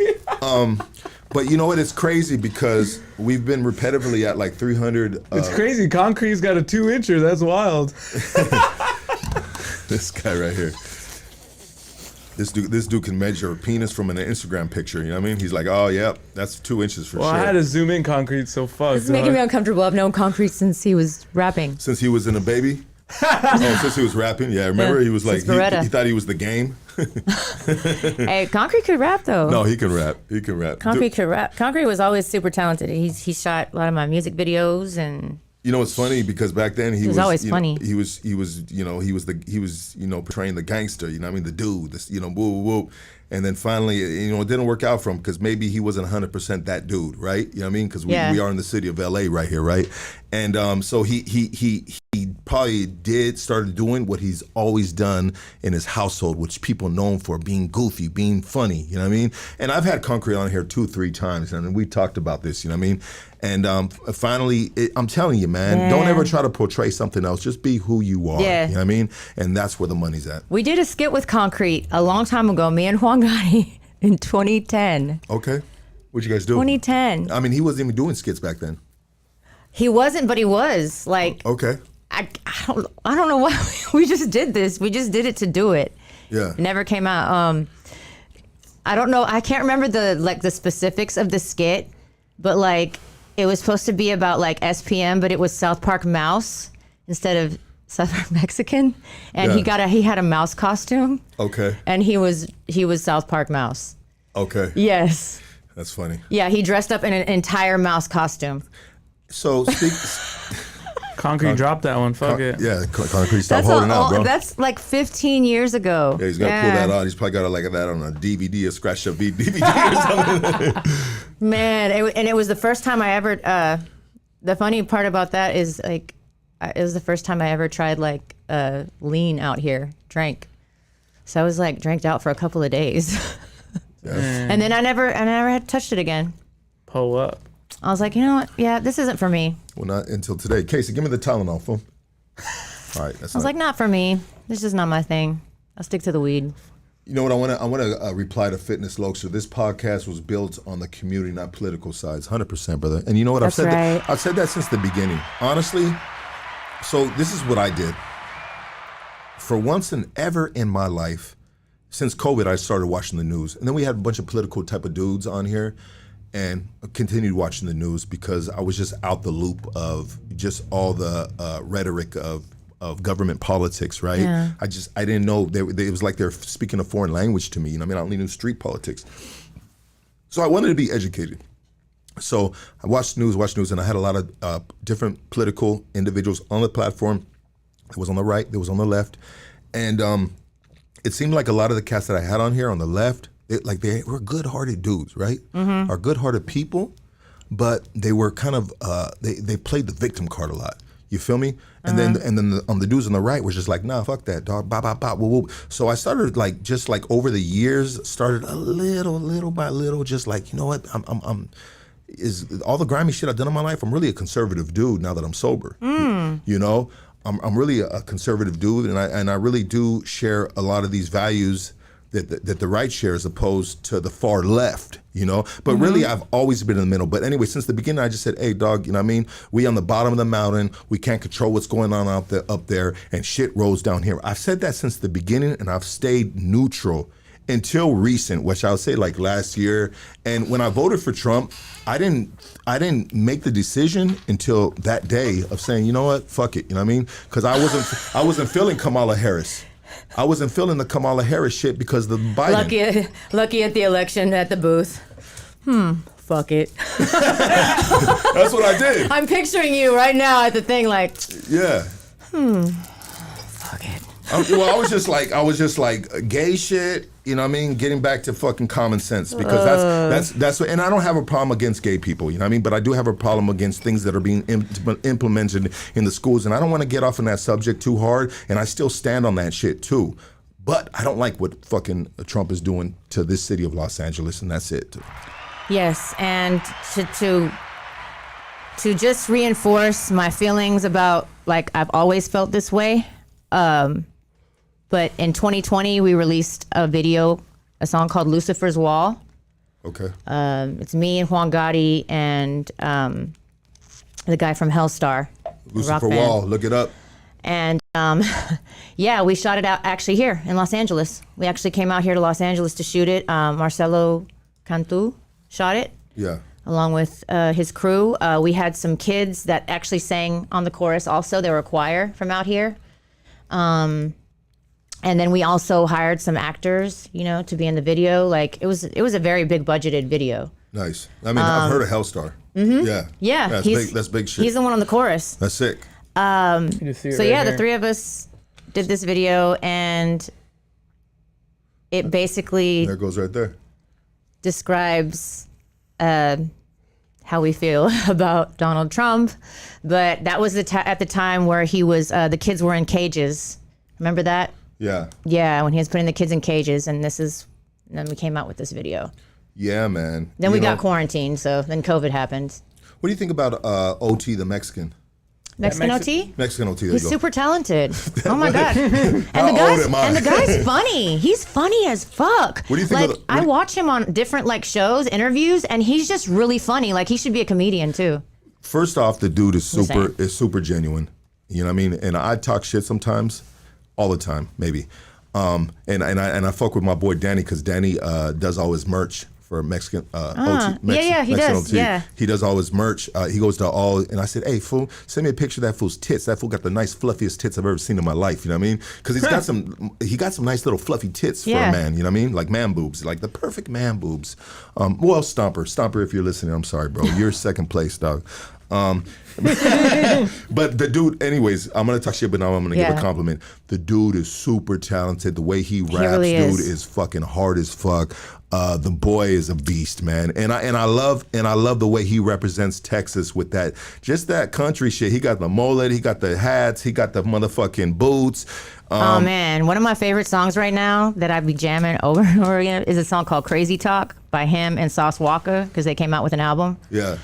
But you know what? It's crazy because we've been repetitively at like 300. It's crazy. Concrete's got a 2-incher. That's wild. This guy right here. This dude can measure a penis from an Instagram picture. You know what I mean? He's like, oh yeah, that's 2 inches for sure. I had to zoom in. Concrete so fucked. This is making me uncomfortable. I've known Concrete since he was rapping. Since he was in a baby. Since he was rapping. Yeah, remember he was like he thought he was the game. Hey, Concrete could rap though. No, he can rap. He can rap. Concrete could rap. Concrete was always super talented. He shot a lot of my music videos, and you know, it's funny because back then he was always funny. He was portraying the gangster. You know what I mean? The dude. This, woo woo woo. And then finally, it didn't work out for him because maybe he wasn't 100% that dude, right? You know what I mean? Because we are in the city of LA right here, right? And so he probably started doing what he's always done in his household, which people know him for, being goofy, being funny, you know what I mean? And I've had Concrete on here 2-3 times, and we talked about this, you know what I mean? And finally, I'm telling you, man, don't ever try to portray something else. Just be who you are, you know what I mean? And that's where the money's at. We did a skit with Concrete a long time ago, me and Juan Gotti in 2010. Okay. What'd you guys do? 2010. I mean, he wasn't even doing skits back then. He wasn't, but he was. Like, okay. I don't know why we just did this. We just did it to do it. Yeah. It never came out. I don't know. I can't remember the specifics of the skit, but like it was supposed to be about like SPM, but it was South Park Mouse instead of South Park Mexican, and he had a mouse costume. Okay. And he was South Park Mouse. Okay. Yes. That's funny. Yeah, he dressed up in an entire mouse costume. So Concrete dropped that one. Fuck it. Yeah, Concrete stopped holding out, bro. That's like 15 years ago. Yeah, he's got to pull that out. He's probably got like that on a DVD, a scratched up DVD or something. Man, it was the first time I ever, the funny part about that is like, it was the first time I ever tried like lean out here, drank. So I was like dranked out for a couple of days. And then I never had touched it again. Pull up. I was like, you know what? Yeah, this isn't for me. Well, not until today. Casey, give me the Tylenol, fool. All right. I was like, not for me. This is not my thing. I'll stick to the weed. You know what I want to reply to Fitness Loke. So this podcast was built on the community, not political sides, 100%, brother. And you know what That's right. I've said that since the beginning, honestly. So this is what I did. For once and ever in my life, since COVID, I started watching the news, and then we had a bunch of political type of dudes on here, and I continued watching the news because I was just out the loop of just all the rhetoric of government politics, right? Yeah. I didn't know, it was like they're speaking a foreign language to me. You know what I mean? I only knew street politics. So I wanted to be educated. So I watched news, and I had a lot of different political individuals on the platform. There was on the right, there was on the left. And it seemed like a lot of the cast that I had on here on the left, they were good-hearted dudes, right? Are good-hearted people, but they were kind of, they played the victim card a lot. You feel me? And then the dudes on the right was just like, nah, fuck that, dog. Bop, bop, bop, woo, woo. So I started just over the years, started a little by little, just like, you know what? Is all the grimy shit I've done in my life. I'm really a conservative dude now that I'm sober. You know, I'm really a conservative dude, and I really do share a lot of these values that the right share as opposed to the far left, you know? But really, I've always been in the middle. But anyway, since the beginning, I just said, hey, dog, you know what I mean? We on the bottom of the mountain. We can't control what's going on up there, and shit rolls down here. I've said that since the beginning, and I've stayed neutral until recent, which I would say like last year. And when I voted for Trump, I didn't make the decision until that day of saying, you know what, fuck it, you know what I mean? Because I wasn't feeling Kamala Harris. I wasn't feeling the Kamala Harris shit because the Biden. Lucky at the election at the booth. Fuck it. That's what I did. I'm picturing you right now at the thing like. Yeah. Fuck it. I was just like gay shit, you know what I mean? Getting back to fucking common sense because that's what, and I don't have a problem against gay people, you know what I mean? But I do have a problem against things that are being implemented in the schools, and I don't want to get off on that subject too hard, and I still stand on that shit too. But I don't like what fucking Trump is doing to this city of Los Angeles, and that's it. Yes, and to just reinforce my feelings about, like, I've always felt this way. But in 2020, we released a song called Lucifer's Wall. Okay. It's me and Juan Gotti and the guy from Hellstar. Lucifer Wall, look it up. And yeah, we shot it out actually here in Los Angeles. We actually came out here to Los Angeles to shoot it. Marcelo Cantu shot it. Yeah. Along with his crew. We had some kids that actually sang on the chorus also. They were a choir from out here. And then we also hired some actors, you know, to be in the video. Like it was a very big budgeted video. Nice. I mean, I've heard of Hellstar. Yeah. Yeah. That's big shit. He's the one on the chorus. That's sick. The three of us did this video, and it basically there it goes right there. Describes how we feel about Donald Trump. But that was at the time where he was the kids were in cages. Remember that? Yeah. Yeah, when he was putting the kids in cages, and then we came out with this video. Yeah, man. Then we got quarantined, so then COVID happened. What do you think about OT, the Mexican? Mexican OT? Mexican OT. He's super talented. Oh my God. And the guy's funny. He's funny as fuck. What do you think? Like, I watch him on different like shows, interviews, and he's just really funny. Like he should be a comedian too. First off, the dude is super genuine. You know what I mean? And I talk shit sometimes. All the time, maybe, and I fuck with my boy Danny because Danny does all his merch for Mexican OT. He does. OT. Yeah, he does all his merch. He goes to all, and I said, "Hey, fool, send me a picture of that fool's tits. That fool got the nice fluffiest tits I've ever seen in my life." You know what I mean? Because he got some nice little fluffy tits for a man. You know what I mean? Like man boobs, like the perfect man boobs. Well, Stomper, if you're listening, I'm sorry, bro. You're second place, dog. But the dude, anyways, I'm gonna talk shit, but now I'm gonna give a compliment. The dude is super talented. The way he raps, really dude, is fucking hard as fuck. The boy is a beast, man, and I love the way he represents Texas with that country shit. He got the mullet, he got the hats, he got the motherfucking boots. Oh man, one of my favorite songs right now that I'd be jamming over and over again is a song called "Crazy Talk" by him and Sauce Walka because they came out with an album. Yeah.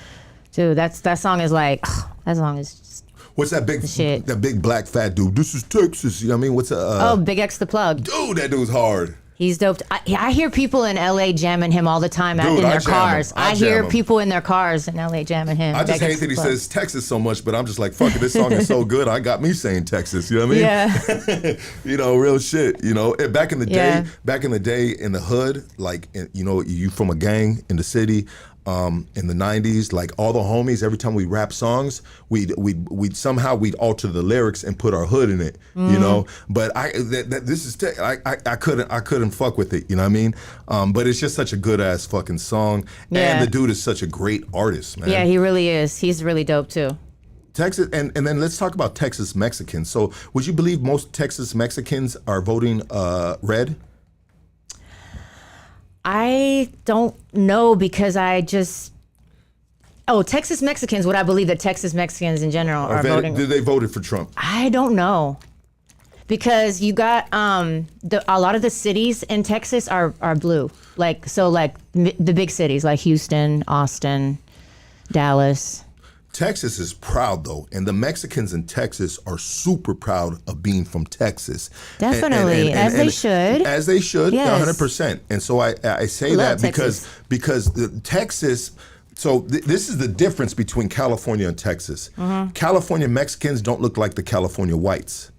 Dude, that song is like, that song is just what's that big shit? That big black fat dude? This is Texas. You know what I mean? What's Big X the Plug. Dude, that dude's hard. He's dope. I hear people in LA jamming him all the time Dude, in I their jam cars. him. I I hear jam him. people in their cars in LA jamming him. I just hate that he says Texas so much, but I'm just like, fuck it, this song is so good. I got me saying Texas. You know what I mean? Yeah. You know, real shit. You know, back in the Yeah. day in the hood, like, you know, you from a gang in the city. In the 90s, like all the homies, every time we rap songs, we'd alter the lyrics and put our hood in it, you know. But I couldn't fuck with it, you know what I mean? But it's just such a good ass fucking song, Yeah. and the dude is such a great artist, man. Yeah, he really is. He's really dope too. Texas, and then let's talk about Texas Mexicans. So, would you believe most Texas Mexicans are voting red? I don't know because Texas Mexicans, would I believe that Texas Mexicans in general are voting? Did they voted for Trump? I don't know. Because you got a lot of the cities in Texas are blue. The big cities like Houston, Austin, Dallas. Texas is proud though, and the Mexicans in Texas are super proud of being from Texas. Definitely, as they should. As they should, Yes. 100%. And so I say that because the Texas. So this is the difference between California and Texas. Mm-hmm. California Mexicans don't look like the California whites.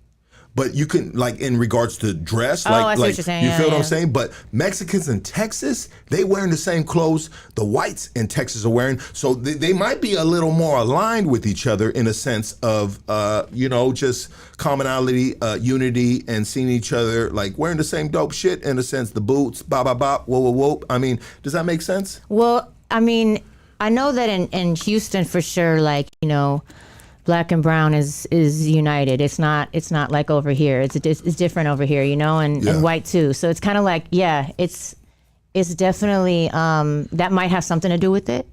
But you can, like, in regards to dress, I see what you're saying. you Yeah, feel what I'm yeah. saying? But Mexicans in Texas, they wearing the same clothes the whites in Texas are wearing. So they might be a little more aligned with each other in a sense of, just commonality, unity, and seeing each other, like, wearing the same dope shit in a sense, the boots, bop, whoa, whoa, whoa. I mean, does that make sense? Well, I mean, I know that in Houston for sure, like, you know, black and brown is united. It's not like over here. It's different over here, you know, and white too. So it's kind of like, yeah, it's definitely that might have something to do with it.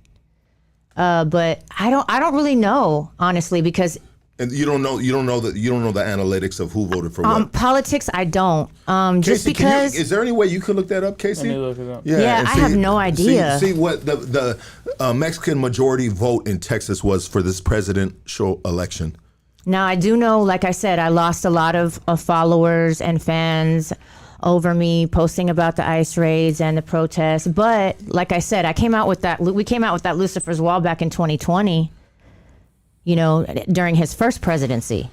But I don't really know, honestly, because And you don't know the analytics of who voted for what. politics I don't. Just Casey, because is there any way you could look that up, Casey? Let me look it up. Yeah, and I have no idea. See what the Mexican majority vote in Texas was for this presidential election. now I do know, like I said, I lost a lot of followers and fans over me posting about the ICE raids and the protests. But like I said, we came out with that Lucifer's Wall back in 2020. You know, during his first presidency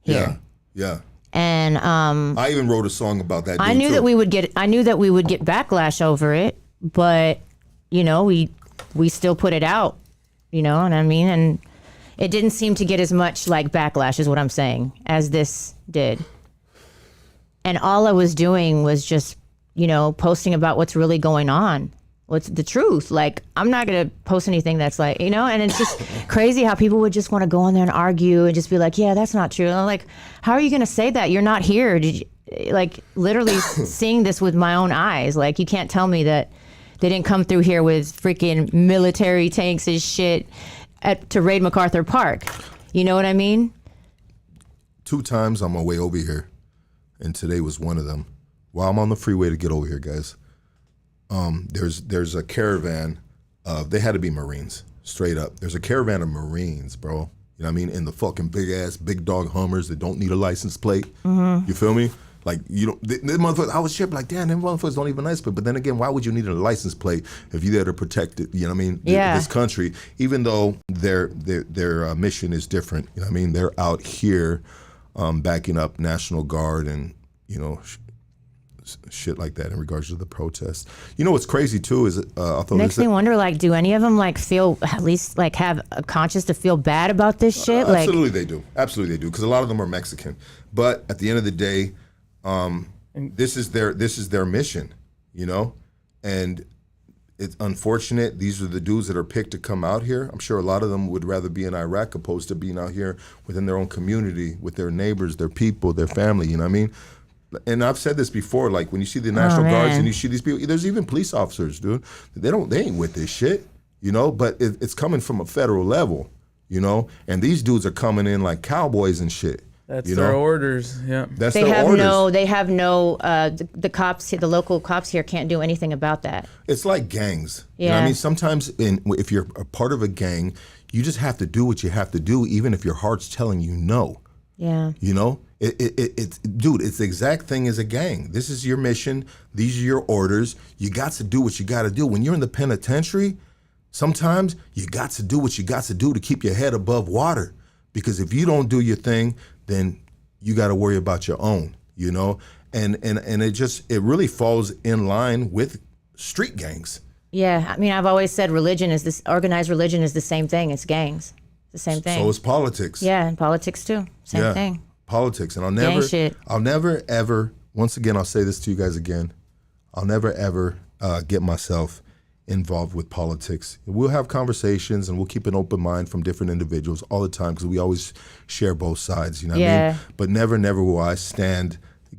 here. Yeah. And I even wrote a song about that. I knew that we would get backlash over it, but you know, we still put it out, you know what I mean? And it didn't seem to get as much like backlash is what I'm saying as this did. And all I was doing was just, you know, posting about what's really going on. What's the truth? Like, I'm not going to post anything that's like, you know, and it's just crazy how people would just want to go on there and argue and just be like, yeah, that's not true. And I'm like, how are you going to say that? You're not here. Did you, like, literally seeing this with my own eyes. Like, you can't tell me that they didn't come through here with freaking military tanks and shit to raid MacArthur Park. You know what I mean? 2 times on my way over here, and today was one of them. While I'm on the freeway to get over here, guys, there's a caravan of, they had to be Marines, straight up. There's a caravan of Marines, bro. You know what I mean? In the fucking big dog Hummers that don't need a license plate. Mm-hmm. You feel me? Like, you don't, the motherfuckers, I was tripping like, damn, them motherfuckers don't even license plate. But then again, why would you need a license plate if you're there to protect it, you know what I mean? Yeah. This country, even though their mission is different, you know what I mean? They're out here backing up National Guard and, you know, shit like that in regards to the protests. You know what's crazy too is makes me wonder, like, do any of them like feel, at least like have a conscience to feel bad about this shit? Absolutely they do. Absolutely they do, because a lot of them are Mexican. But at the end of the day, this is their mission, you know? And it's unfortunate. These are the dudes that are picked to come out here. I'm sure a lot of them would rather be in Iraq opposed to being out here within their own community, with their neighbors, their people, their family, you know what I mean? And I've said this before, like when you see the National Guards and you see these people, there's even police officers, dude. They ain't with this shit, you know, but it's coming from a federal level, you know, and these dudes are coming in like cowboys and shit. That's you their know? Orders, yeah. That's they their have orders. they have no, the cops, the local cops here can't do anything about that. It's like gangs. You know Yeah. what I mean? Sometimes if you're a part of a gang, you just have to do what you have to do, even if your heart's telling you no. Yeah. You know, It's dude, it's the exact thing as a gang. This is your mission. These are your orders. You got to do what you got to do. When you're in the penitentiary, sometimes you got to do what you got to do to keep your head above water. Because if you don't do your thing, then you got to worry about your own, you know? And it really falls in line with street gangs. Yeah, I mean, I've always said organized religion is the same thing. It's gangs. It's the same thing. So is politics. Yeah, and politics too. Same thing. Politics. And I'll never ever, once again, I'll say this to you guys again, I'll never ever get myself involved with politics. We'll have conversations and we'll keep an open mind from different individuals all the time because we always share both sides, you know what I mean? But never will I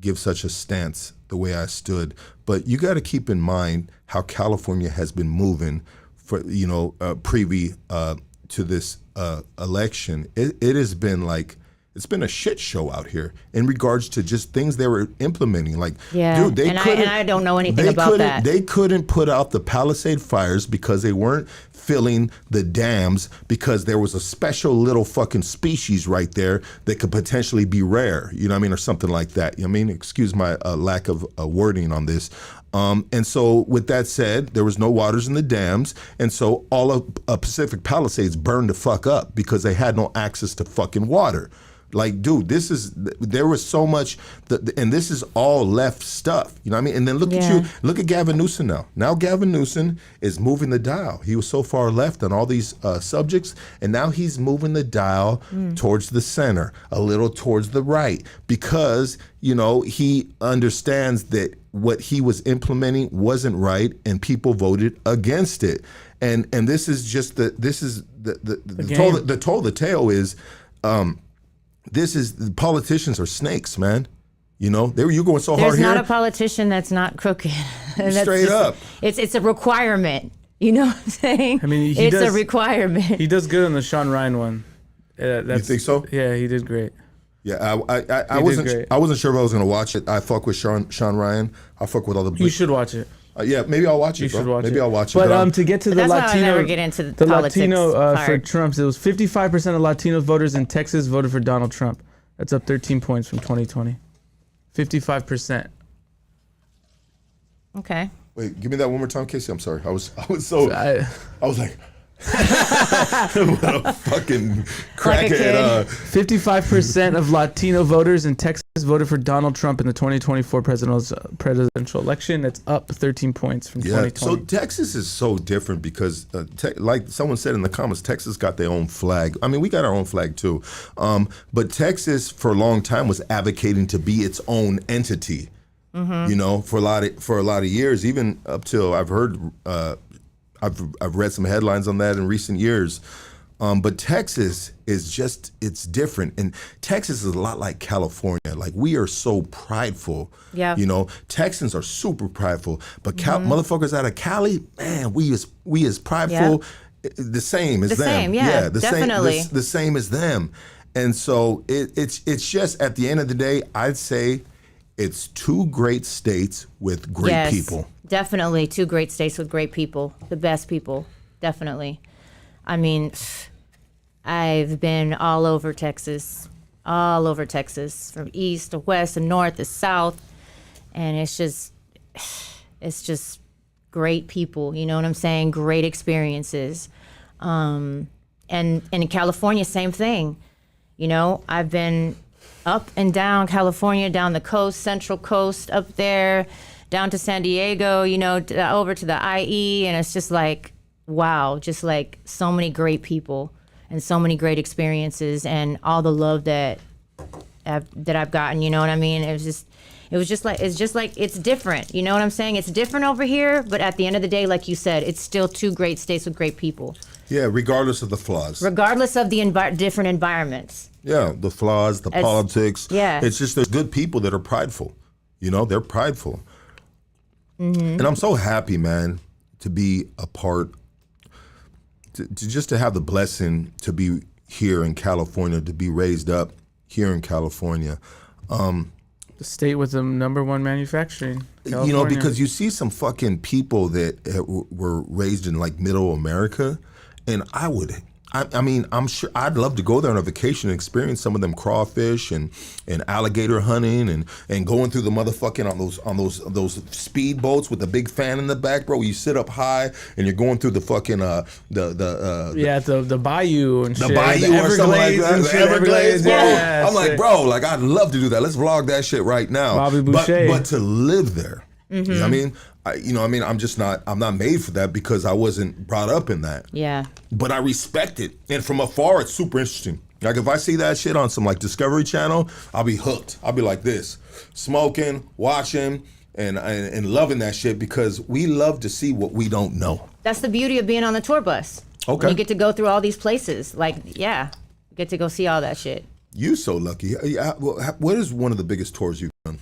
give such a stance the way I stood. But you got to keep in mind how California has been moving for, you know, preview to this election. It has been like, it's been a shit show out here in regards to just things they were implementing. Like, dude, I don't know anything about that. They couldn't put out the Palisade fires because they weren't filling the dams because there was a special little fucking species right there that could potentially be rare, you know what I mean, or something like that. You know what I mean? Excuse my lack of wording on this. And so with that said, there was no waters in the dams. And so all of Pacific Palisades burned the fuck up because they had no access to fucking water. Like, dude, there was so much, and this is all left stuff, you know what I mean? And then look at Gavin Newsom now. Now Gavin Newsom is moving the dial. He was so far left on all these subjects, and now he's moving the dial towards the center, a little towards the right, because, you know, he understands that what he was implementing wasn't right, and people voted against it. And this is just the tale is, the politicians are snakes, man. You know, you're going so hard here. There's not a politician that's not crooked. Straight up. It's a requirement. You know what I'm saying? I mean, it's a requirement. He does good on the Sean Ryan one. You think so? Yeah, he did great. Yeah, I wasn't sure if I was gonna watch it. I fuck with Sean Ryan. I fuck with all the. You should watch it. Yeah, maybe I'll watch it. You should watch it. Maybe I'll watch it. But to get to the that's Latino, why I never get into the politics Latino part. for Trump, it was 55% of Latino voters in Texas voted for Donald Trump. That's up 13 points from 2020. 55%. Okay. Wait, give me that one more time, Casey. I'm sorry. I was like. What a fucking crackhead. 55% of Latino voters in Texas voted for Donald Trump in the 2024 presidential election. That's up 13 points from 2020. So Texas is so different because, like someone said in the comments, Texas got their own flag. I mean, we got our own flag too. But Texas, for a long time, was advocating to be its own entity. Mm-hmm. You know, for a lot of years, even up till I've heard. I've read some headlines on that in recent years. But Texas is it's different. And Texas is a lot like California. Like, we are so prideful. Yeah. You know, Texans are super prideful. But motherfuckers out of Cali, man, we as prideful, the same as them. Same, yeah, definitely. The same as them. And so it's just, at the end of the day, I'd say it's two great states with great people. Definitely two great states with great people, the best people, definitely. I mean, I've been all over Texas, from east to west to north to south, and it's just great people, you know what I'm saying? Great experiences. And in California, same thing. You know, I've been up and down California, down the coast, Central Coast, up there, down to San Diego, you know, over to the IE, and it's just like, wow, just like so many great people and so many great experiences and all the love that I've gotten, you know what I mean? It's just like it's different, you know what I'm saying? It's different over here, but at the end of the day, like you said, it's still two great states with great people. Yeah, regardless of the flaws. Regardless of the different environments. Yeah, the flaws, the politics. Yeah. It's just there's good people that are prideful. You know, they're prideful. Mm-hmm. And I'm so happy, man, to be a part, to have the blessing to be here in California, to be raised up here in California. The state with the #1 manufacturing. California. You know, because you see some fucking people that were raised in like middle America, and I would I mean, I'm sure I'd love to go there on a vacation and experience some of them crawfish and alligator hunting and going through the motherfucking on those speed boats with the big fan in the back, bro. You sit up high and you're going through the fucking the bayou and shit. The bayou or something like that. The Everglades, bro. Yeah, I'm like, bro, like I'd love to do that. Let's vlog that shit right now. Bobby Boucher. But to live there, you know what I mean? I'm not made for that because I wasn't brought up in that. Yeah. But I respect it. And from afar, it's super interesting. Like if I see that shit on some like Discovery Channel, I'll be hooked. I'll be like this, smoking, watching, and loving that shit because we love to see what we don't know. That's the beauty of being on the tour bus. Okay. You get to go through all these places. Like, yeah, you get to go see all that shit. You so lucky. What is one of the biggest tours you've done?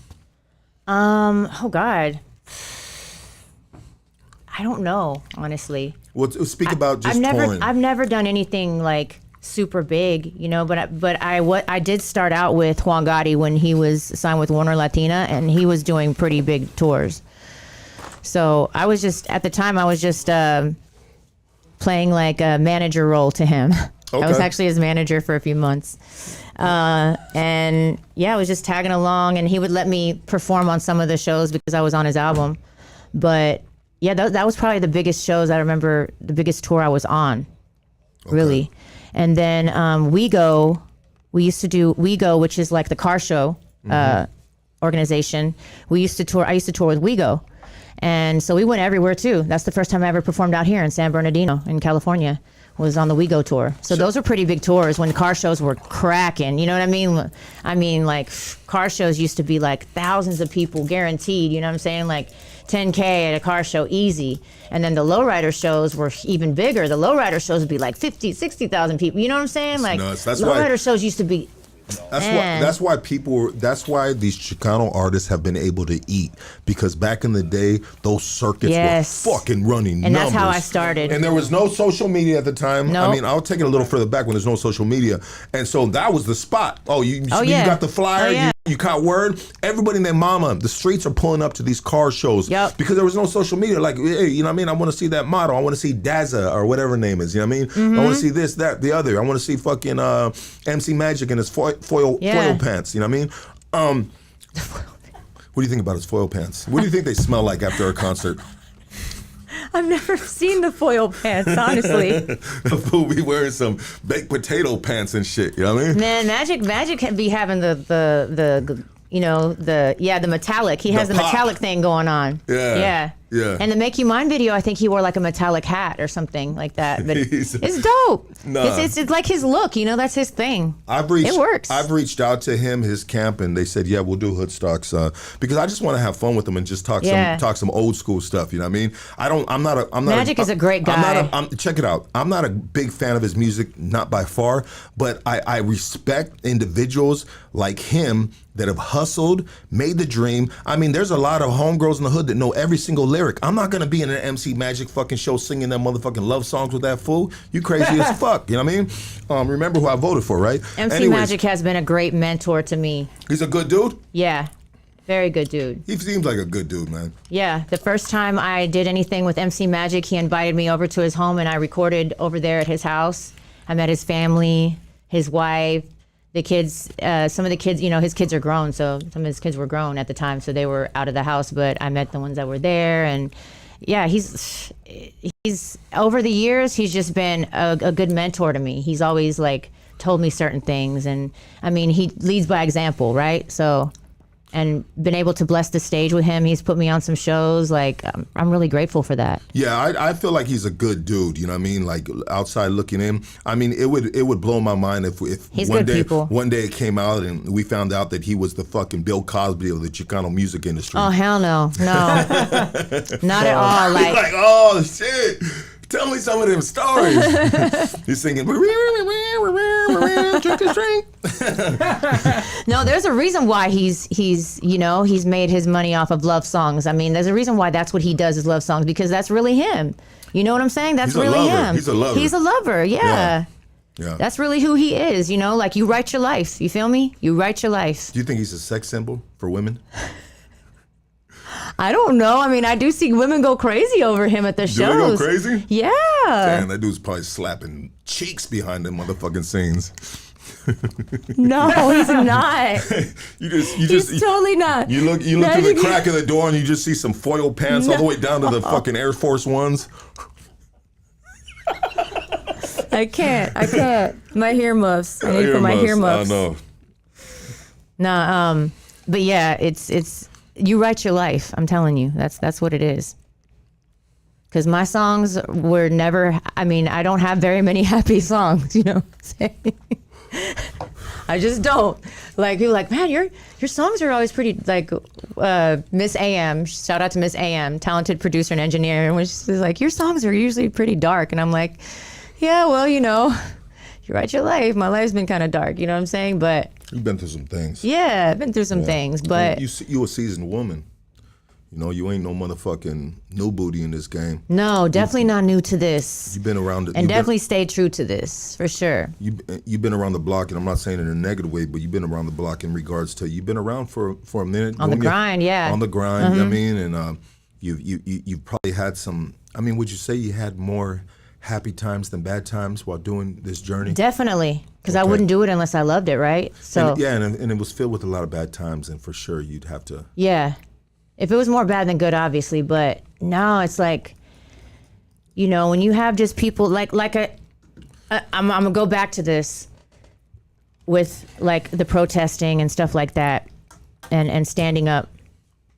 Oh God. I don't know, honestly. Well, speak about just touring. I've never done anything like super big, you know. But I did start out with Juan Gotti when he was signed with Warner Latina, and he was doing pretty big tours. So I was just at the time playing like a manager role to him. Okay. I was actually his manager for a few months, and yeah, I was just tagging along, and he would let me perform on some of the shows because I was on his album, but. Yeah, that was probably the biggest shows I remember, the biggest tour I was on, really. And then WeGo, we used to do WeGo, which is like the car show organization. I used to tour with WeGo. And so we went everywhere too. That's the first time I ever performed out here in San Bernardino in California, was on the WeGo tour. So those were pretty big tours when car shows were cracking. You know what I mean? I mean, like car shows used to be like thousands of people guaranteed, you know what I'm saying? Like 10K at a car show, easy. And then the lowrider shows were even bigger. The lowrider shows would be like 50, 60,000 people. You know what I'm saying? Like lowrider shows used to be. That's why these Chicano artists have been able to eat, because back in the day those circuits were fucking running and numbers. That's how I started. And there was no social media at the time. Nope. I mean, I'll take it a little further back when there's no social media, and so that was the spot. You got the flyer. You caught word. Everybody and their mama, the streets are pulling up to these car shows because there was no social media. Like, hey, you know what I mean? I want to see that model. I want to see Dazza or whatever her name is. You know what I mean? Mm-hmm. I want to see this, that, the other. I want to see fucking MC Magic in his foil pants. You know what I mean? What do you think about his foil pants? What do you think they smell like after a concert? I've never seen the foil pants, honestly. The fool be wearing some baked potato pants and shit. You know what I mean? Man, Magic can be having the metallic. He has the metallic thing going on. Yeah. And the Make You Mine video, I think he wore like a metallic hat or something like that. But it's dope. Nah. It's like his look, you know, that's his thing. It works. I've reached out to him, his camp, and they said, yeah, we'll do Hoodstocks because I just want to have fun with them and just talk some old school stuff. You know what I mean? Magic is a great guy. Check it out. I'm not a big fan of his music, not by far, but I respect individuals like him that have hustled, made the dream. I mean, there's a lot of homegirls in the hood that know every single lyric. I'm not gonna be in an MC Magic fucking show singing them motherfucking love songs with that fool. You crazy as fuck, you know what I mean? Remember who I voted for, right? MC Magic has been a great mentor to me. He's a good dude? Yeah, very good dude. He seems like a good dude, man. Yeah, the first time I did anything with MC Magic, he invited me over to his home and I recorded over there at his house. I met his family, his wife, the kids, some of the kids, you know, his kids are grown, so some of his kids were grown at the time, so they were out of the house, but I met the ones that were there, and yeah, he's over the years, he's just been a good mentor to me. He's always like told me certain things, and I mean, he leads by example, right? So, and been able to bless the stage with him. He's put me on some shows. Like, I'm really grateful for that. Yeah, I feel like he's a good dude. You know what I mean? Like outside looking in. I mean, it would blow my mind if he's one day it came out and we found out that he was the fucking Bill Cosby of the Chicano music industry. Oh hell no, not at all. Like oh shit. Tell me some of them stories. He's singing, drink a drink. No, there's a reason why he's made his money off of love songs. I mean, there's a reason why that's what he does is love songs, because that's really him. You know what I'm saying? That's really him. He's a lover. He's a lover, yeah. That's really who he is, you know? Like, you write your life. You feel me? You write your life. Do you think he's a sex symbol for women? I don't know. I mean, I do see women go crazy over him at the shows. Do they go crazy? Yeah. Damn, that dude's probably slapping cheeks behind them motherfucking scenes. No, he's not. He's totally not. You look through the crack of the door and you just see some foil pants all the way down to the fucking Air Force Ones. I can't. My earmuffs. I need to put my earmuffs. I know. No, but yeah, it's you write your life. I'm telling you, that's what it is. Because my songs were never. I mean, I don't have very many happy songs. You know what I'm saying? I just don't. Like, people are like, man, your songs are always pretty, like, Miss AM, shout out to Miss AM, talented producer and engineer, and she's like, your songs are usually pretty dark. And I'm like, yeah, well, you know, you write your life. My life's been kind of dark, you know what I'm saying? But You've been through some things. yeah, I've been through some things, but You a seasoned woman. You know, you ain't no motherfucking new booty in this game. no, definitely not new to this. You've been around it. And definitely stay true to this, for sure. You've been around the block, and I'm not saying it in a negative way, but you've been around the block in regards to you've been around for a minute. On the grind, yeah. On the grind, I mean, and you've probably had some. I mean, would you say you had more happy times than bad times while doing this journey? Definitely, because I wouldn't do it unless I loved it, right? So and it was filled with a lot of bad times, and for sure you'd have to. yeah. If it was more bad than good, obviously, but no, it's like, you know, when you have just people like I'm gonna go back to this with like the protesting and stuff like that, and standing up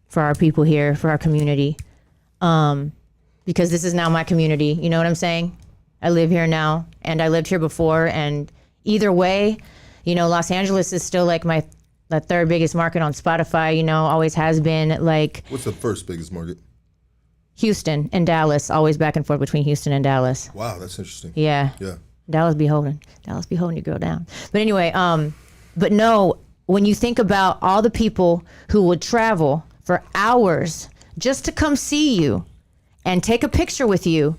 for our people here, for our community, because this is now my community. You know what I'm saying? I live here now, and I lived here before, and either way, you know, Los Angeles is still like the third biggest market on Spotify, you know, always has been. Like, What's the first biggest market? Houston and Dallas, always back and forth between Houston and Dallas. Wow, that's interesting. Yeah. Yeah. Dallas be holding your girl down. But anyway, but no, when you think about all the people who would travel for hours just to come see you and take a picture with you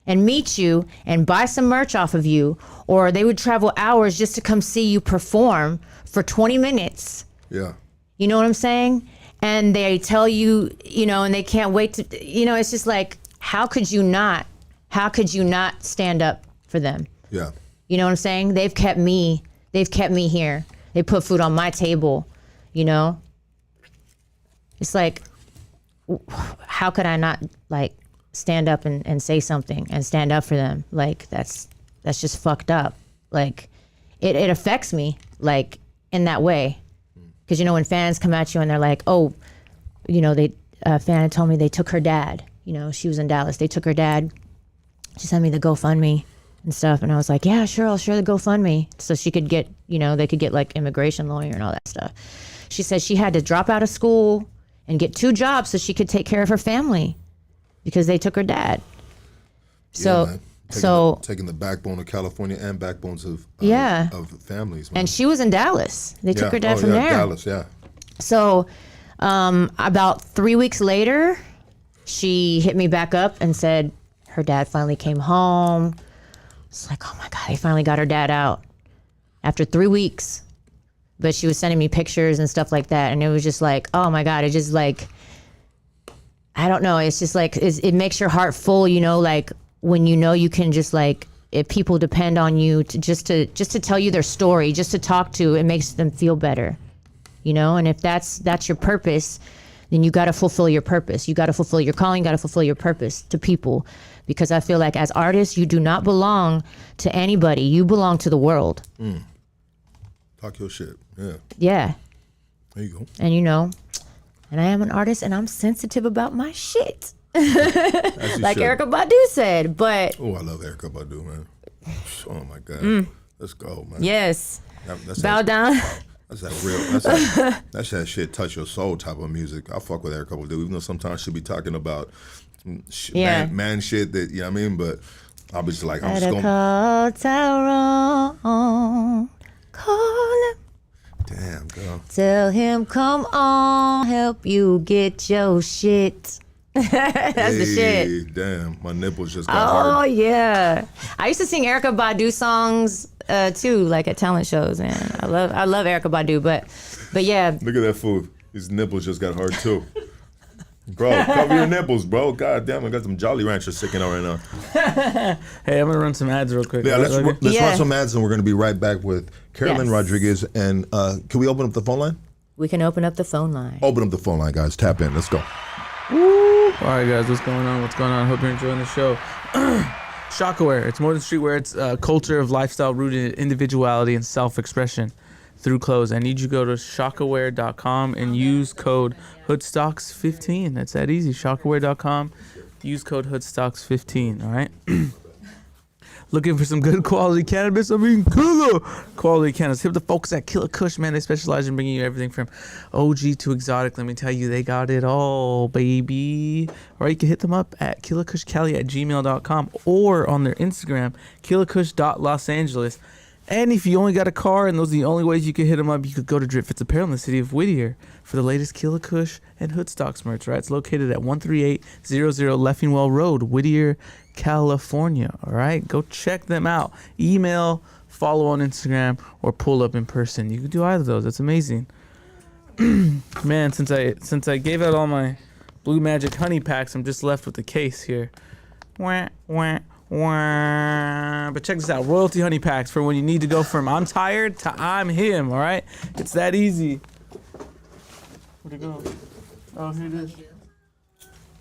and meet you and buy some merch off of you, or they would travel hours just to come see you perform for 20 minutes. Yeah. You know what I'm saying? And they tell you, you know, and they can't wait to, you know, it's just like, how could you not stand up for them? Yeah. You know what I'm saying? They've kept me here. They put food on my table, you know? It's like, how could I not, like, stand up and say something and stand up for them? Like, that's just fucked up. Like, it affects me, like, in that way. Because, you know, when fans come at you and they're like, oh, you know, a fan had told me they took her dad. You know, she was in Dallas. They took her dad. She sent me the GoFundMe and stuff. And I was like, yeah, sure, I'll share the GoFundMe. So she could get, you know, they could get like immigration lawyer and all that stuff. She said she had to drop out of school and get 2 jobs so she could take care of her family because they took her dad. So, man. Taking the backbone of California and backbones of families. Man. And she was in Dallas. They took her dad from there. Dallas, yeah. So about 3 weeks later, she hit me back up and said her dad finally came home. It's like, oh my God, they finally got her dad out after 3 weeks. But she was sending me pictures and stuff like that. And it was just like, oh my God, it just like, I don't know. It's just like, it makes your heart full, you know, like when you know you can just like, if people depend on you to just to tell you their story, just to talk to, it makes them feel better, you know? And if that's your purpose, then you got to fulfill your purpose. You got to fulfill your calling, got to fulfill your purpose to people. Because I feel like as artists, you do not belong to anybody. You belong to the world. Talk your shit. Yeah. Yeah. There you go. And you know, and I am an artist and I'm sensitive about my shit. Like Erykah Badu said, but oh, I love Erykah Badu, man. Oh my God, let's go, man. Yes, that's bow down. That's that real. That's that shit touch your soul type of music. I fuck with Erykah Badu, even though sometimes she be talking about man shit that, you know what I mean. But I'll be just like, I'm just gonna call Tyrone, call him. Damn, girl. Tell him, come on, help you get your shit. That's the shit. Damn, my nipples just got hard. Oh yeah, I used to sing Erykah Badu songs too, like at talent shows. Man, I love Erykah Badu, but yeah. Look at that fool. His nipples just got hard too. Bro, cover your nipples, bro. God damn, I got some Jolly Ranchers sticking out right now. Hey, I'm gonna run some ads real quick. Yeah, let's Yeah. run some ads, and we're going to be right back with Carolyn Yes. Rodriguez. And can we open up the phone line? We can open up the phone line. Open up the phone line, guys. Tap in. Let's go. All right, guys, what's going on? What's going on? Hope you're enjoying the show. Shockaware. It's more than streetwear. It's a culture of lifestyle rooted in individuality and self-expression through clothes. I need you to go to shockaware.com and use code Hoodstocks15. That's that easy. Shockaware.com. Use code Hoodstocks15. All right. Looking for some good quality cannabis? I mean, killer quality cannabis. Hit the folks at Killakush, man. They specialize in bringing you everything from OG to exotic. Let me tell you, they got it all, baby. Or you can hit them up at killakushcali@gmail.com or on their Instagram, killakush.losangeles. And if you only got a car and those are the only ways you can hit them up, you could go to Drip Fits Apparel in the city of Whittier for the latest Killakush and Hoodstocks merch, right? It's located at 13800 Leffingwell Road, Whittier, California. All right, go check them out. Email, follow on Instagram, or pull up in person. You can do either of those. That's amazing. Man, since I gave out all my Blue Magic honey packs, I'm just left with the case here. Wah, wah, wah. But check this out, royalty honey packs for when you need to go from I'm tired to I'm him. All right, it's that easy. Where'd it go? Oh, here it is.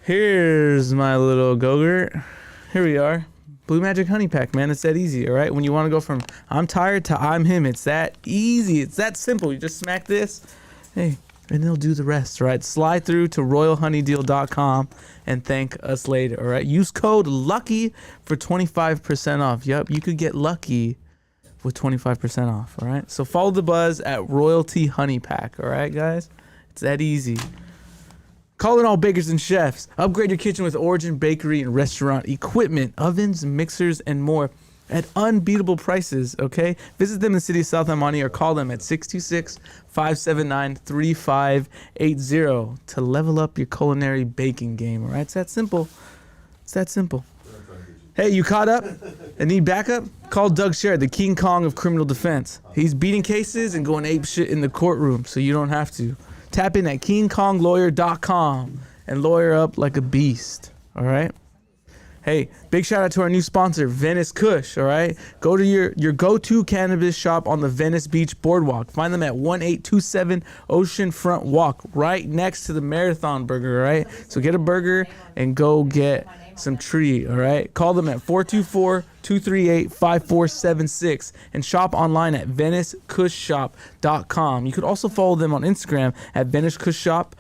Here's my little Go-Gurt. Here we are. Blue Magic Honey Pack, man. It's that easy, all right? When you want to go from I'm tired to I'm him, it's that easy. It's that simple. You just smack this, hey, and they'll do the rest, all right? Slide through to royalhoneydeal.com and thank us later, all right? Use code LUCKY for 25% off. Yep, you could get lucky with 25% off, all right? So follow the buzz at Royalty Honey Pack, all right, guys? It's that easy. Call in all bakers and chefs. Upgrade your kitchen with Origin Bakery and Restaurant equipment, ovens, mixers, and more at unbeatable prices, okay? Visit them in the city of South Amani or call them at 626-579-3580 to level up your culinary baking game, all right? It's that simple. It's that simple. Hey, you caught up and need backup? Call Doug Sherrod, the King Kong of criminal defense. He's beating cases and going ape shit in the courtroom, so you don't have to. Tap in at KingKongLawyer.com and lawyer up like a beast, all right? Hey, big shout out to our new sponsor, Venice Kush, all right? Go to your go-to cannabis shop on the Venice Beach Boardwalk. Find them at 1827 Oceanfront Walk, right next to the Marathon Burger, all right? So get a burger and go get some tree, all right? Call them at 424-238-5476 and shop online at VeniceKushShop.com. You could also follow them on Instagram at VeniceKushShop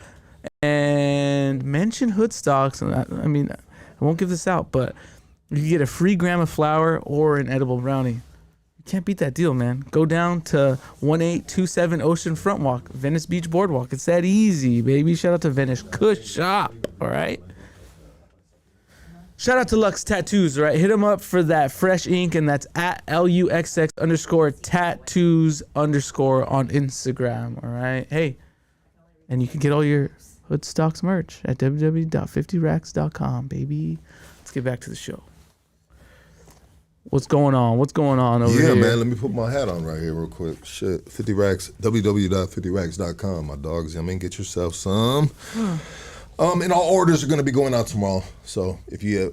and mention Hoodstocks. I mean, I won't give this out, but you can get a free gram of flour or an edible brownie. You can't beat that deal, man. Go down to 1827 Oceanfront Walk, Venice Beach Boardwalk. It's that easy, baby. Shout out to Venice Kush Shop, all right? Shout out to Lux Tattoos, right? Hit them up for that fresh ink, and that's at LUXX_tattoos_ on Instagram, all right? Hey, and you can get all your Hoodstocks merch at www.50racks.com, baby. Let's get back to the show. What's going on? What's going on over here? Yeah, man, let me put my hat on right here real quick. Shit, 50 Racks, www.50racks.com, my dogs. I mean, get yourself some. And all orders are going to be going out tomorrow. So if you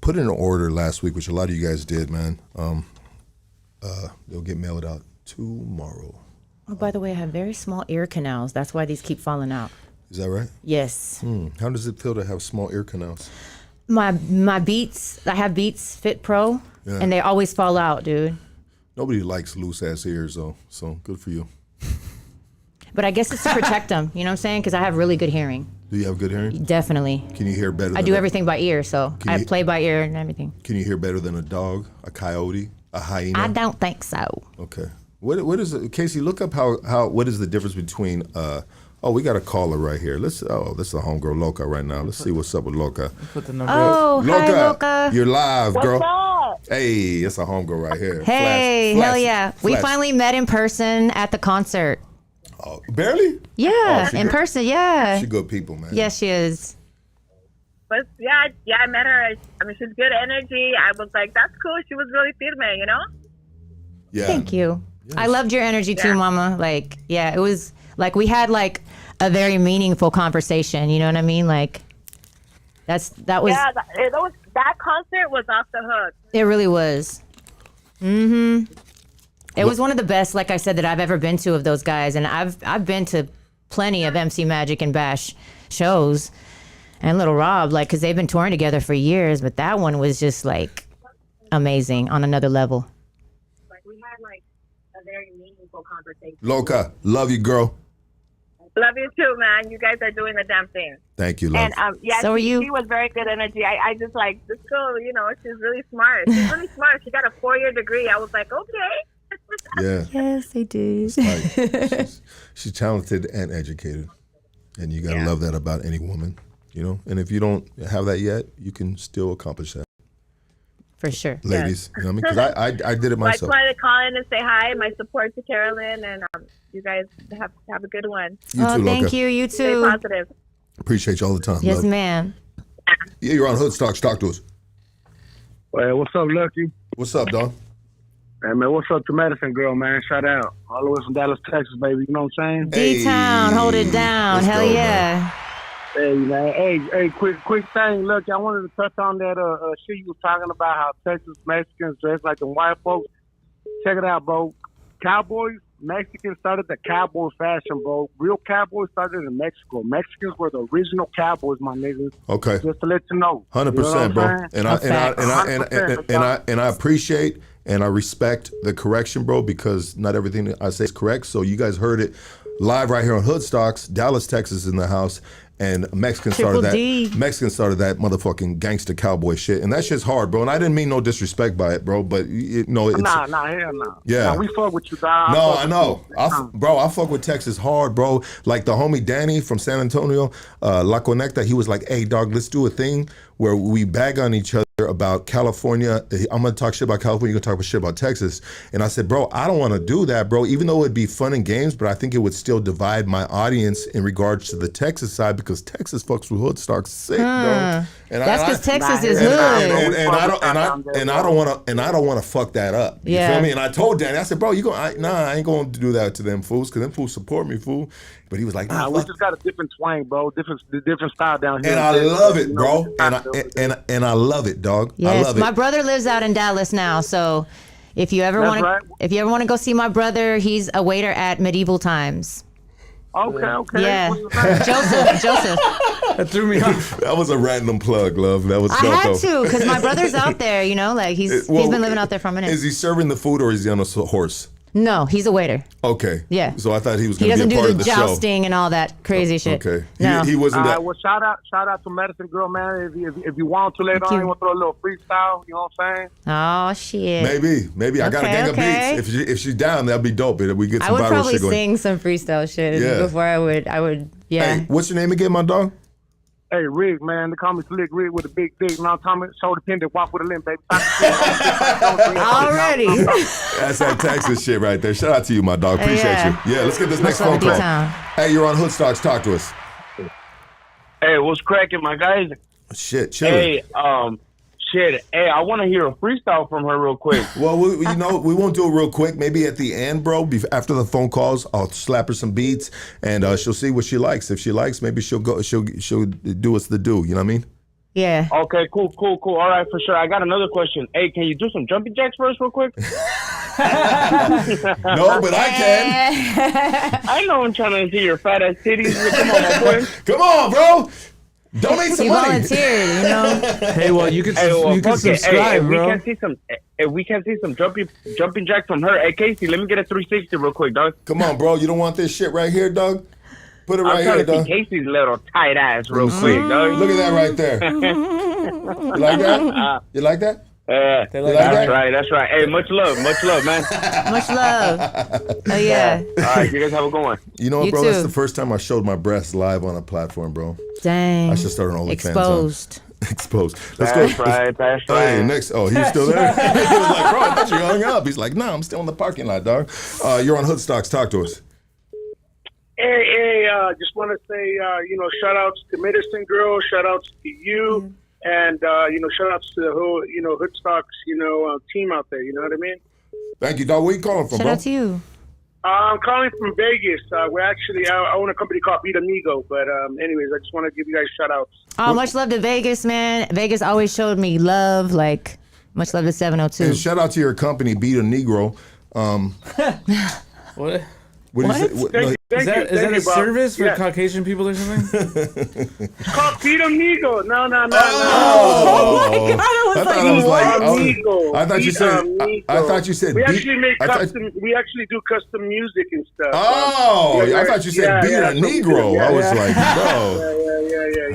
put in an order last week, which a lot of you guys did, man, they'll get mailed out tomorrow. Oh, by the way, I have very small ear canals. That's why these keep falling out. Is that right? Yes. How does it feel to have small ear canals? My Beats, I have Beats Fit Pro, and they always fall out, dude. Nobody likes loose ass ears though, so good for you. But I guess it's to protect them, you know what I'm saying? Because I have really good hearing. Do you have good hearing? Definitely. Can you hear better? I do everything by ear, so I play by ear and everything. Can you hear better than a dog, a coyote, a hyena? I don't think so. Okay. What is it? Casey, look up what is the difference between we got a caller right here. This is a homegirl Loca right now. Let's see what's up with Loca. Put the number Oh, Loca, hi, Loca. You're live, girl. What's up? Hey, it's a homegirl right here. Hey, Flash, hell yeah. We flash. finally met in person at the concert. Oh, barely? Yeah, she in good. person, yeah. She good people, man. Yes, she is. But yeah, I met her. I mean, she's good energy. I was like, that's cool. She was really firme, you know? Yeah. Thank you. Yes. I loved your energy too, Yeah. Mama. Like, yeah, it was like we had like a very meaningful conversation. You know what I mean? Like that was that concert was off the hook. It really was. It was one of the best, like I said, that I've ever been to of those guys, and I've been to plenty of MC Magic and Bash shows, and Little Rob, like, because they've been touring together for years, but that one was just like amazing on another level. Like we had like a very meaningful conversation. Loca, love you, girl. Love you too, man. You guys are doing the damn thing. Thank you, love. And So are you. She was very good energy. I just like this girl. You know, she's really smart. She's really smart. She got a 4-year degree. I was like, okay. Yeah. Yes, they do. She's talented and educated, and you gotta love that about any woman, you know. And if you don't have that yet, you can still accomplish that. For sure. Ladies, you know what I mean? Because I did it Well, I myself. just wanted to call in and say hi. My support to Carolyn, and you guys have a good one. You too, Thank Loca. you. You Stay too. positive. Appreciate you all the time. Yes, love. ma'am. Yeah, you're on Hoodstocks. Talk to us. Hey, what's up, Lucky? What's up, dog? Hey, man, what's up to Madison girl, man? Shout out. All the way from Dallas, Texas, baby. You know what I'm saying? D-Town, hold it down. Let's Hell go, yeah. Hey, man. Hey, quick thing. Look, I wanted to touch on that shit you was talking about, how Texas Mexicans dress like the white folks. Check it out, bro. Cowboys, Mexicans started the cowboy fashion, bro. Real cowboys started in Mexico. Mexicans were the original cowboys, my niggas. Okay. Just to let you know. 100%, bro. And And I appreciate and I respect the correction, bro, because not everything that I say is correct. So you guys heard it live right here on Hoodstocks. Dallas, Texas, in the house. And Mexicans started that motherfucking gangster cowboy shit, and that shit's hard, bro. And I didn't mean no disrespect by it, bro. But you know, it's hell no. Yeah, nah, we fuck with you, dog. No, I know, I fuck with Texas hard, bro. Like the homie Danny from San Antonio, La Conecta. He was like, "Hey, dog, let's do a thing where we bag on each other about California. I'm gonna talk shit about California. You're gonna talk shit about Texas." And I said, "Bro, I don't want to do that, bro. Even though it'd be fun and games, but I think it would still divide my audience in regards to the Texas side because Texas fucks with Hoodstocks sick, bro. And That's because Texas is and, hood. and I don't want to fuck that up. You feel me? And I told Danny, I said, "Bro, I ain't gonna do that to them fools because them fools support me, fool." But he was like, "Nah, we just got a different twang, bro. Different style down here." And I love it, bro. And I love it, dog. Yes, I love it. my brother lives out in Dallas now, so if you ever want to go see my brother, he's a waiter at Medieval Times. Okay. Yeah, What's Joseph. That threw me off. That was a random plug, love. That was I dope, had though. to because my brother's out there. You know, like he's been living out there for a minute. Is he serving the food or is he on a horse? No, he's a waiter. Okay. Yeah. So I thought he was He going to doesn't be a part do of the the show. jousting and all that crazy shit. Okay. No. He wasn't that. Well, shout out to Madison girl, man. If you want to later on, you want to throw a little freestyle. You know what I'm saying? Oh shit. Maybe. I got a gang of beats. If she's down, that'd be dope. We get some I would viral probably shit going. sing some freestyle shit before I would. Yeah. Hey, what's your name again, my dog? Hey, Rick, man. They call me Slick Rick with a big dick. You know what I'm talking about? Shoulder pendant, walk with a limp, baby. Already. That's that Texas shit right there. Shout out to you, my dog. Appreciate you. Yeah, let's get this next phone call. Hey, you're on Hoodstocks. Talk to us. Hey, what's cracking, my guys? Shit, chill. Hey, Hey, I want to hear a freestyle from her real quick. Well, we won't do it real quick. Maybe at the end, bro. After the phone calls, I'll slap her some beats, and she'll see what she likes. If she likes, maybe she'll go. She'll do us the do. You know what I mean? Yeah. Okay, cool. All right, for sure. I got another question. Hey, can you do some jumping jacks first, real quick? No, but I can. I know I'm trying to see your fat ass titties. Come on, my boy. Come on, bro. Donate some He money. volunteered, you know. Hey, well, you can subscribe, hey, bro. We can see some jumping jacks from her. Hey, Casey, let me get a 360 real quick, dog. Come on, bro. You don't want this shit right here, dog? Put it right here, I'm trying to dog. see Casey's little tight ass real quick, dog. Look at that right there. You like that? You like that? That's right. Hey, much love, man. Much love. Oh yeah. All right, you guys have a good one. You know what, You bro? too. That's the first time I showed my breasts live on a platform, bro. Dang. I should start an OnlyFans. Exposed. Exposed. Let's go. That's Hey, right. next. Oh, he's still there? He was like, bro, I thought you hung up. He's like, nah, I'm still in the parking lot, dog. You're on Hoodstocks. Talk to us. Hey, just want to say, shout outs to Medicine Girl, shout outs to you, and, shout outs to the whole, Hoodstocks, team out there, you know what I mean? Thank you, dog. Where you calling from, Shout bro? out to you. I'm calling from Vegas. We're actually I own a company called Beat Amigo. But anyways, I just want to give you guys shout outs. Oh, much love to Vegas, man. Vegas always showed me love. Like, much love to 702. And shout out to your company, Beat a Negro. What? What is it? Is that a bro. service for Yeah. Caucasian people or something? It's called Beat Amigo. No. Oh, I thought it was like. Amigo. I thought you said. I thought you said. We beat- actually make I thought- custom. We actually do custom music and stuff. Oh, I thought you said beat a Negro. Yeah, I was like, bro.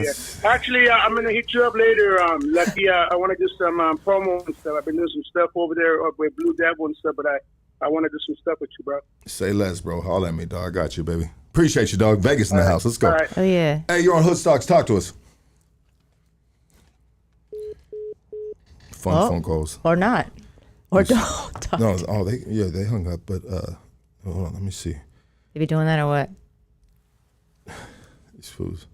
Yeah. Actually, I'm gonna hit you up later. Lucky, I want to do some promo and stuff. I've been doing some stuff over there with Blue Devil and stuff, but I want to do some stuff with you, bro. Say less, bro. Holler at me, dog. I got you, baby. Appreciate you, dog. Vegas in the house. Let's go. All right. Oh, yeah. Hey, you're on Hood Stocks. Talk to us. Fun Oh. phone calls. Or not. Or don't talk. No, they hung up, but hold on, let me see. You be doing that or what? These fools.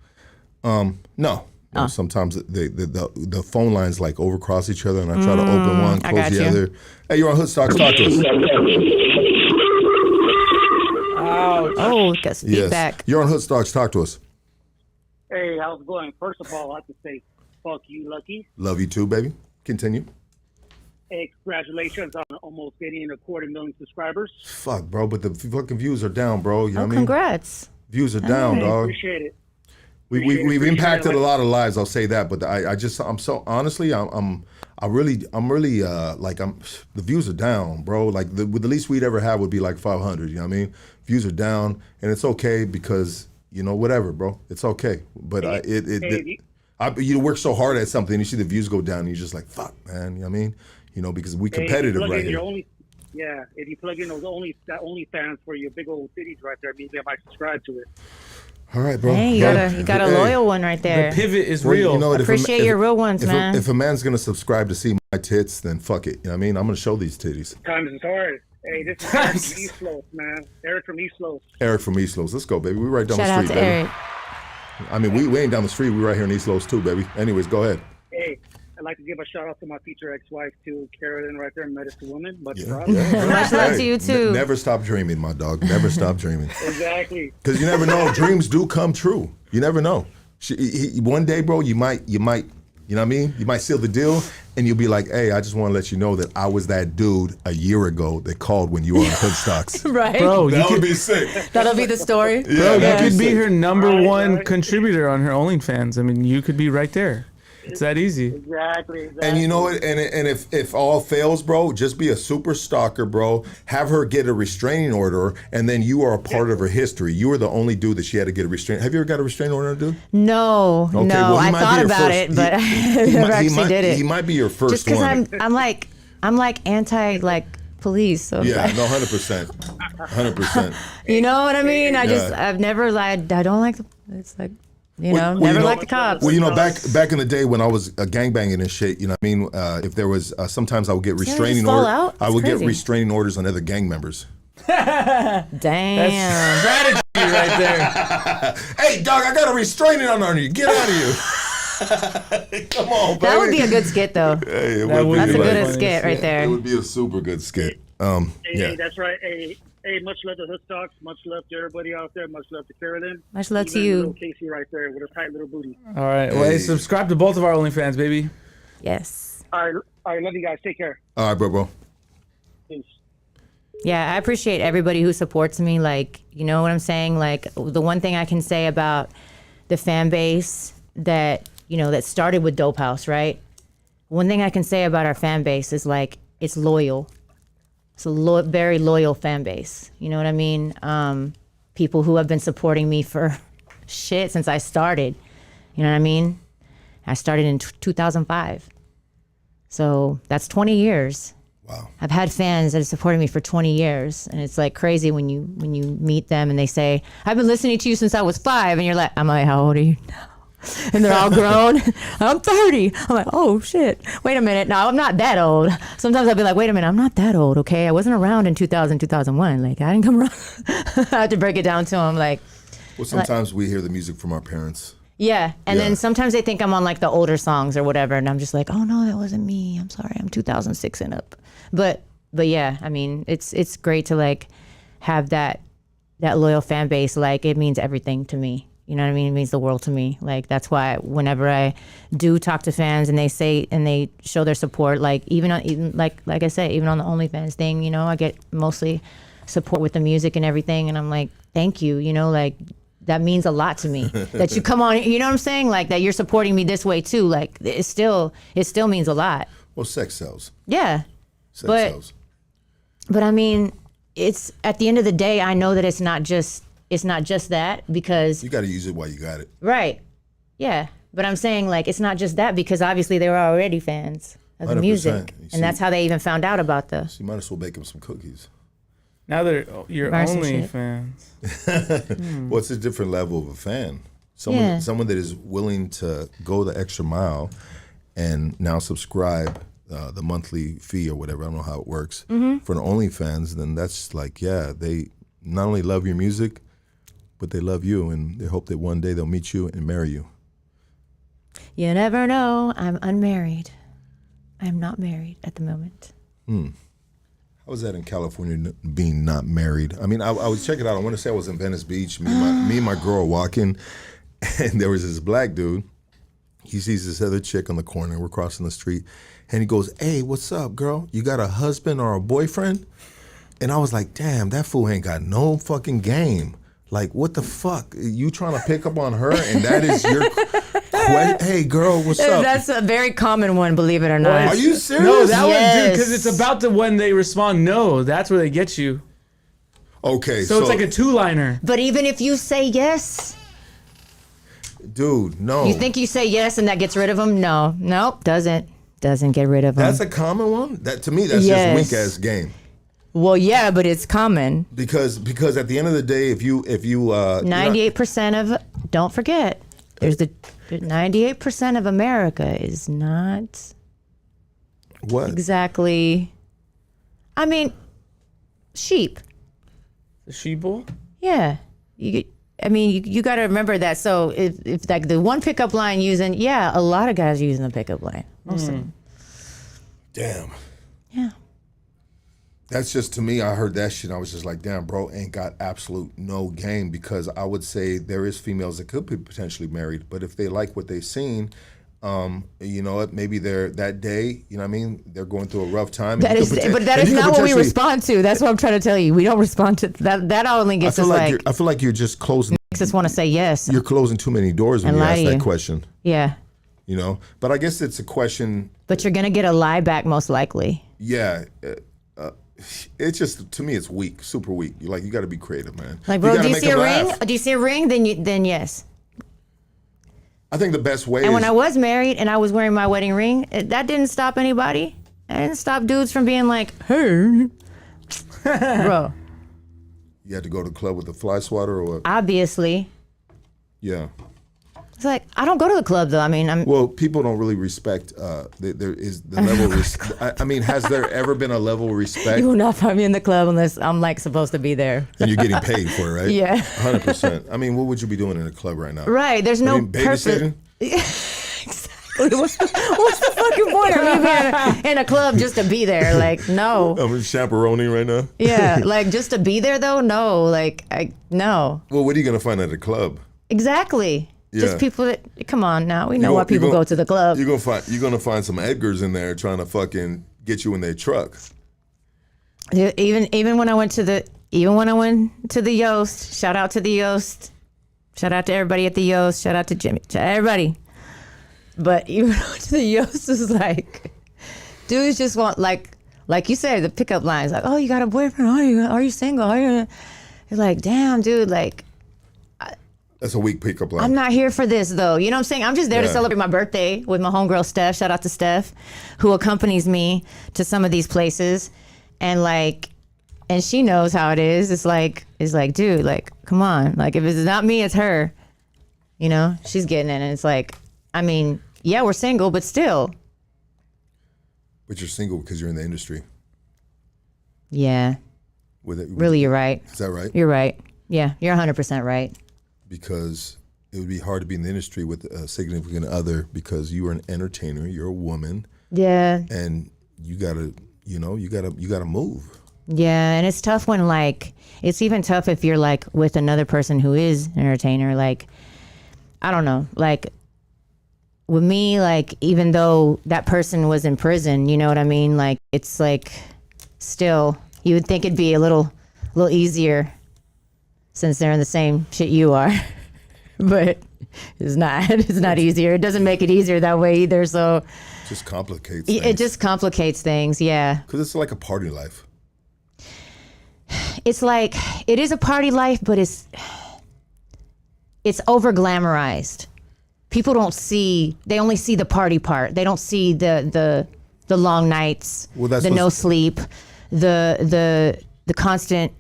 No. Oh. Sometimes the phone lines like overcross each other, and I try to open one, I close got the you. other. Hey, you're on Hood Stocks. Talk to us. Oh, got feedback. You're on Hood Stocks. Talk to us. Hey, how's it going? First of all, I have to say, fuck you, Lucky. Love you too, baby. Continue. Hey, congratulations on almost getting 250,000 subscribers. Fuck, bro, but the fucking views are down, bro. You know Oh, what I mean? congrats. Views are down, Hey, dog. appreciate it. We've appreciate impacted it. a lot of lives. I'll say that, but I'm so honestly, the views are down, bro. Like the least we'd ever have would be like 500. You know what I mean? Views are down, and it's okay because whatever, bro. It's okay. But you work so hard at something, and you see the views go down, and you're just like, fuck, man. You know what I mean? Because we competitive right here. If you plug in those OnlyFans for your big old titties right there, maybe I might subscribe to it. All right, bro. Hey, you got a loyal one right there. The pivot is Well, real. you know what, Appreciate your real ones, man. If a man's gonna subscribe to see my tits, then fuck it. You know what I mean? I'm gonna show these titties. Times is hard. Hey, this is Eric from East Los, man. Eric from East Los. Eric from East Los. Let's go, baby. We right down Shout the out street, to baby. Eric. I mean, we ain't down the street. We right here in East Los too, baby. Anyways, go ahead. Hey, I'd like to give a shout out to my future ex-wife, too, Carolyn, right there, Medicine Woman. Much Yeah. proud. Much love to you, too. Never stop dreaming, my dog. Never stop dreaming. Exactly. Because you never know. Dreams do come true. You never know. One day, bro, you might, you know what I mean? You might seal the deal, and you'll be like, hey, I just want to let you know that I was that dude a year ago that called when you were on Hood Stocks. Right? Bro, you That would could, be sick. That'll be the story. Yeah, you that'd could be sick. her number Right, one right. contributor on her OnlyFans. I mean, you could be right there. It's that easy. Exactly. And you know what? And if all fails, bro, just be a super stalker, bro. Have her get a restraining order, and then you are a part of her history. You were the only dude that she had to get a restraining. Have you ever got a restraining order, dude? No, Okay, no. well, he I might be thought your about first- it, but I he never might- actually did it. He might be your first Just because one. I'm like anti police. So Yeah, no, 100%, 100%. you know what I mean? Yeah. I've never lied. I don't like the. It's like Well, never you know- liked the cops. Well, back in the day when I was gangbanging and shit, you know what I mean? If there was, sometimes I would get just restraining fall orders. out? I would That's get crazy. restraining orders on other gang members. Damn. Strategy right there. Hey, dog, I got a restraining order on you. Get out of here. Come on, baby. That would be a good skit, though. Hey, it That would would be That's a be good funny skit right shit. there. It would be a super good skit. Hey, Yeah. that's right. Hey, much love to Hood Stocks. Much love to everybody out there. Much love to Carolyn. Much love to Even you. little Casey right there with a tight little booty. All right. Well, hey, Hey. subscribe to both of our OnlyFans, baby. Yes. All right. Love you guys. Take care. All right, bro. Peace. Yeah, I appreciate everybody who supports me. Like, you know what I'm saying? Like, the one thing I can say about the fan base that, that started with Dope House, right? One thing I can say about our fan base is, like, it's loyal. It's a very loyal fan base. You know what I mean? People who have been supporting me for shit since I started. You know what I mean? I started in 2005. So that's 20 years. Wow. I've had fans that have supported me for 20 years, and it's like crazy when you meet them and they say, "I've been listening to you since I was 5," and you're like, "I'm like, how old are you now?" And they're all grown. I'm 30. I'm like, oh shit. Wait a minute. No, I'm not that old. Sometimes I'll be like, wait a minute, I'm not that old. Okay, I wasn't around in 2000, 2001. Like, I didn't come around. I have to break it down to them. Like, Well, sometimes we hear the music from our parents. yeah. And Yeah. then sometimes they think I'm on like the older songs or whatever, and I'm just like, oh no, that wasn't me. I'm sorry. I'm 2006 and up. But yeah, I mean, it's great to like have that loyal fan base, like it means everything to me. You know what I mean? It means the world to me. Like that's why whenever I do talk to fans and they say and they show their support, like even like I say, even on the OnlyFans thing, you know, I get mostly support with the music and everything, and I'm like, thank you, you know, like that means a lot to me that you come on, you know what I'm saying? Like that you're supporting me this way too. Like it still means a lot. Well, sex sells. Yeah. Sex sells. But I mean, it's at the end of the day, I know that it's not just that, because You got to use it while you got it. right. Yeah. But I'm saying like it's not just that, because obviously they were already fans of the 100%. music. You see- And that's how they even found out about the So you might as well bake them some cookies. Now they're your Buy some only shit. fans. Well, it's a different level of a fan. Someone Yeah. someone that is willing to go the extra mile and now subscribe the monthly fee or whatever, I don't know how it works, for the OnlyFans, then that's like, yeah, they not only love your music, but they love you, and they hope that one day they'll meet you and marry you. You never know. I'm unmarried. I'm not married at the moment. How was that in California, being not married? I mean, I was checking it out. I want to say I was in Venice Beach. Me and my girl walking, and there was this black dude. He sees this other chick on the corner. We're crossing the street, and he goes, "Hey, what's up, girl? You got a husband or a boyfriend?" And I was like, "Damn, that fool ain't got no fucking game. Like, what the fuck? You trying to pick up on her, and that is your hey, girl, what's up?" That's a very common one, believe it or not. Are you serious? No, that one, dude, Yes. because it's about the when they respond no. That's where they get you. Okay, So it's like a two-liner. But even if you say yes, dude, no. you think you say yes and that gets rid of them? No, nope, doesn't get rid of them. That's a common one? That to me, that's Yes. just weak ass game. Well, yeah, but it's common. Because at the end of the day, if you 98% of, don't forget, there's the 98% of America is not what? exactly, I mean, sheep. The sheeple? Yeah. You got to remember that. So if like the one pickup line using, yeah, a lot of guys using the pickup line. Most of them. Damn. Yeah. That's just, to me, I heard that shit. I was just like, damn, bro, ain't got absolute no game, because I would say there is females that could be potentially married, but if they like what they've seen, you know, maybe they're that day, you know what I mean? They're going through a rough time. That is, but that is not what we respond to. That's what I'm trying to tell you. We don't respond to that. That only gets us like, I feel like you're just closing. makes us want to say yes. You're closing too many doors when And you lie ask to that you. question. Yeah. You know, but I guess it's a question. But you're gonna get a lie back most likely. Yeah. It's just, to me, it's weak, super weak. You got to be creative, man. Like, bro, gotta do you make see a them ring? laugh. Do you see a ring? Then yes. I think the best way And is when I was married and I was wearing my wedding ring, that didn't stop anybody. That didn't stop dudes from being like, hey, bro. you had to go to the club with the fly swatter or what? Obviously, Yeah. it's like I don't go to the club though. I mean, I'm. Well, people don't really respect. There is the level. I mean, has there ever been a level of respect? You will not find me in the club unless I'm like supposed to be there. And you're getting paid for it, right? Yeah. 100%. I mean, what would you be doing in a club right now? Right. There's no purpose. babysitting. Exactly. What's the fucking point of me being in a club just to be there? Like, no. I'm chaperoning right now. Yeah. Like just to be there though? No. Like no. Well, what are you gonna find at a club? Exactly. Yeah. Just people that come on now. We know You why gon- you people gon- go to the club. You're gonna find some Edgars in there trying to fucking get you in their truck. Yeah, even when I went to the Yoast, shout out to the Yoast, shout out to everybody at the Yoast, shout out to Jimmy, shout out to everybody. But even when I went to the Yoast, it's like dudes just want like you said, the pickup lines like, oh, you got a boyfriend? Are you single? Are you? It's like, damn, dude, like. That's a weak pickup line. I'm not here for this though. You know what I'm saying? I'm just there to Yeah. celebrate my birthday with my homegirl Steph. Shout out to Steph, who accompanies me to some of these places. And she knows how it is. It's like, dude, like, come on. Like if it's not me, it's her. You know, she's getting it. And it's like, I mean, yeah, we're single, but still. But you're single because you're in the industry. Yeah. With it, Really, you're right. Is that right? You're right. Yeah, you're 100% right. Because it would be hard to be in the industry with a significant other, because you are an entertainer, you're a woman, Yeah. and you gotta move. Yeah, and it's tough when like it's even tough if you're like with another person who is an entertainer. Like, I don't know, like with me, like even though that person was in prison, you know what I mean? Like it's like still you would think it'd be a little easier since they're in the same shit you are, but it's not. It's not easier. It doesn't make it easier that way either. So Just complicates things. it just complicates things. Yeah. Because it's like a party life. It's like it is a party life, but it's over glamorized. People don't see, they only see the party part. They don't see the long nights, the no sleep, the constant,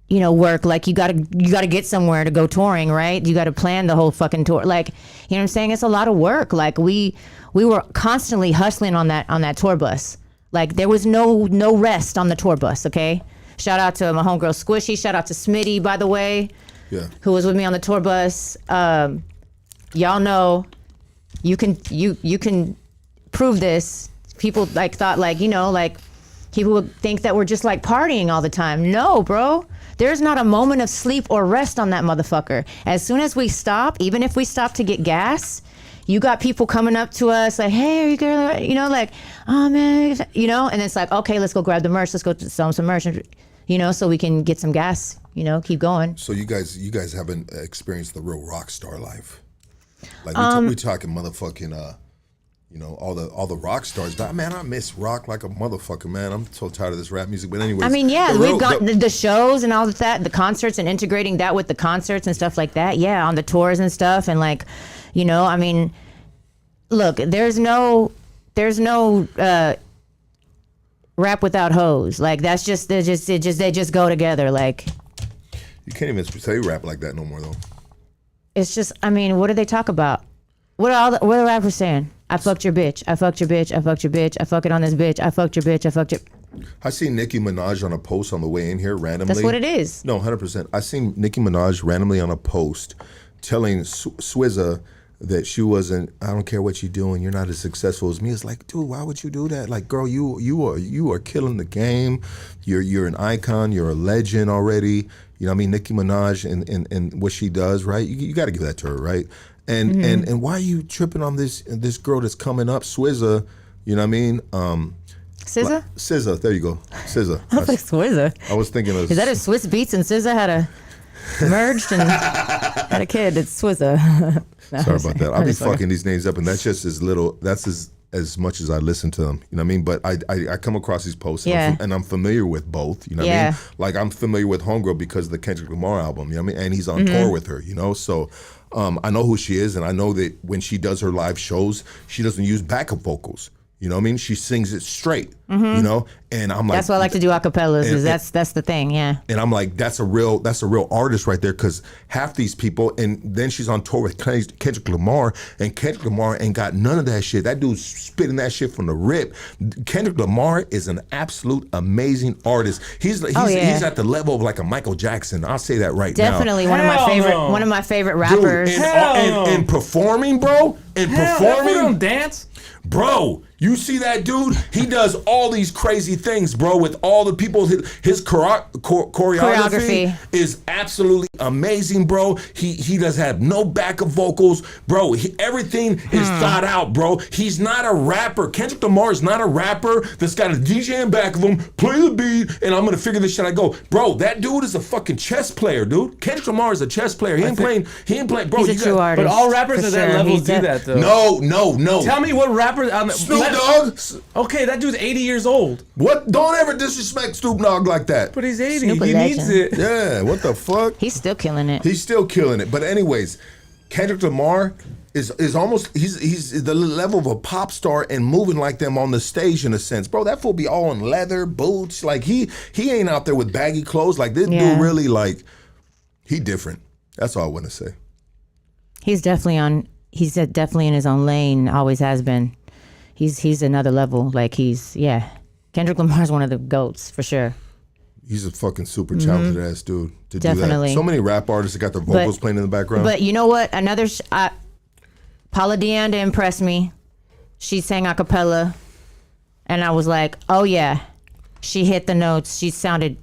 you know, work. Like you gotta get somewhere to go touring, right? You gotta plan the whole fucking tour. Like, you know what I'm saying? It's a lot of work. Like we were constantly hustling on that tour bus. Like there was no rest on the tour bus, okay? Shout out to my homegirl Squishy. Shout out to Smitty, by the way, who was with me on the tour bus. Y'all know, you can prove this. People like thought like, you know, like people would think that we're just like partying all the time. No, bro. There's not a moment of sleep or rest on that motherfucker. As soon as we stop, even if we stop to get gas, you got people coming up to us like, hey, are you girl? You know, like, oh man, you know, and it's like, okay, let's go grab the merch. Let's go sell them some merch, you know, so we can get some gas, you know, keep going. So you guys haven't experienced the real rock star life. Like we talking motherfucking, you know, all the rock stars. But man, I miss rock like a motherfucker, man. I'm so tired of this rap music. But anyways, I mean, yeah, we've got the shows and all of that, the concerts, and integrating that with the concerts and stuff like that. Yeah, on the tours and stuff, and like, you know, I mean, look, there's no rap without hoes. Like that's they just go together. Like you can't even say rap like that no more though. It's just, I mean, what do they talk about? What are the rappers saying? I fucked your bitch. I fucked your bitch. I fucked your bitch. I fuck it on this bitch. I fucked your bitch. I fucked your. I seen Nicki Minaj on a post on the way in here randomly. That's what it is. No, 100%. I seen Nicki Minaj randomly on a post telling Swizza that she wasn't, I don't care what you're doing, you're not as successful as me. It's like, dude, why would you do that? Like, girl, you are killing the game. You're an icon. You're a legend already. You know what I mean? Nicki Minaj and what she does, right? You got to give that to her, right? And why are you tripping on this girl that's coming up, Swizza? You know what I mean? SZA? SZA, there you go. SZA. I was like Swizza. I was thinking of. Is that if Swiss Beats and SZA had merged and had a kid? It's Swizza. No, sorry about that. I'll be fucking these names up, and that's just as much as I listen to them. You know what I mean? But I come across these posts, and I'm familiar with both. You know what I mean? Like I'm familiar with Homegirl because of the Kendrick Lamar album. You know what I mean? And he's on tour with her. You know, so. I know who she is, and I know that when she does her live shows, she doesn't use backup vocals. You know what I mean? She sings it straight. You know, and I'm like, that's why I like to do acapellas. Is that's the thing, yeah. And I'm like, that's a real artist right there, because half these people, and then she's on tour with Kendrick Lamar, and Kendrick Lamar ain't got none of that shit. That dude's spitting that shit from the rip. Kendrick Lamar is an absolute amazing artist. He's at the level of like a Michael Jackson. I'll say that right Definitely now. One of my favorite rappers. Dude, and performing, bro. And performing. Don't dance. Bro, you see that dude? He does all these crazy things, bro, with all the people. His choreography is absolutely amazing, bro. He does have no backup vocals, bro. Everything is thought out, bro. He's not a rapper. Kendrick Lamar is not a rapper that's got a DJ in back of him, play the beat, and I'm gonna figure this shit out. Go, bro. That dude is a fucking chess player, dude. Kendrick Lamar is a chess player. He ain't playing, bro. He's a true artist. But all rappers at that level do that, though. No. Tell me what rappers. Snoop Dogg. Okay, that dude's 80 years old. What? Don't ever disrespect Snoop Dogg like that. But he's 80. Snoop he legend. needs it. Yeah, what the fuck? He's still killing it. He's still killing it. But anyways, Kendrick Lamar is almost, he's the level of a pop star and moving like them on the stage in a sense. Bro, that fool be all in leather, boots. Like he ain't out there with baggy clothes. Like this dude really like, he different. That's all I want to say. He's definitely in his own lane, always has been. He's another level. Like Kendrick Lamar's one of the GOATs for sure. He's a fucking super talented ass dude to Definitely. do that. So many rap artists that got their vocals playing in the background. But you know what? Paula Deanda impressed me. She sang a cappella, and I was like, oh yeah, She hit the notes. She sounded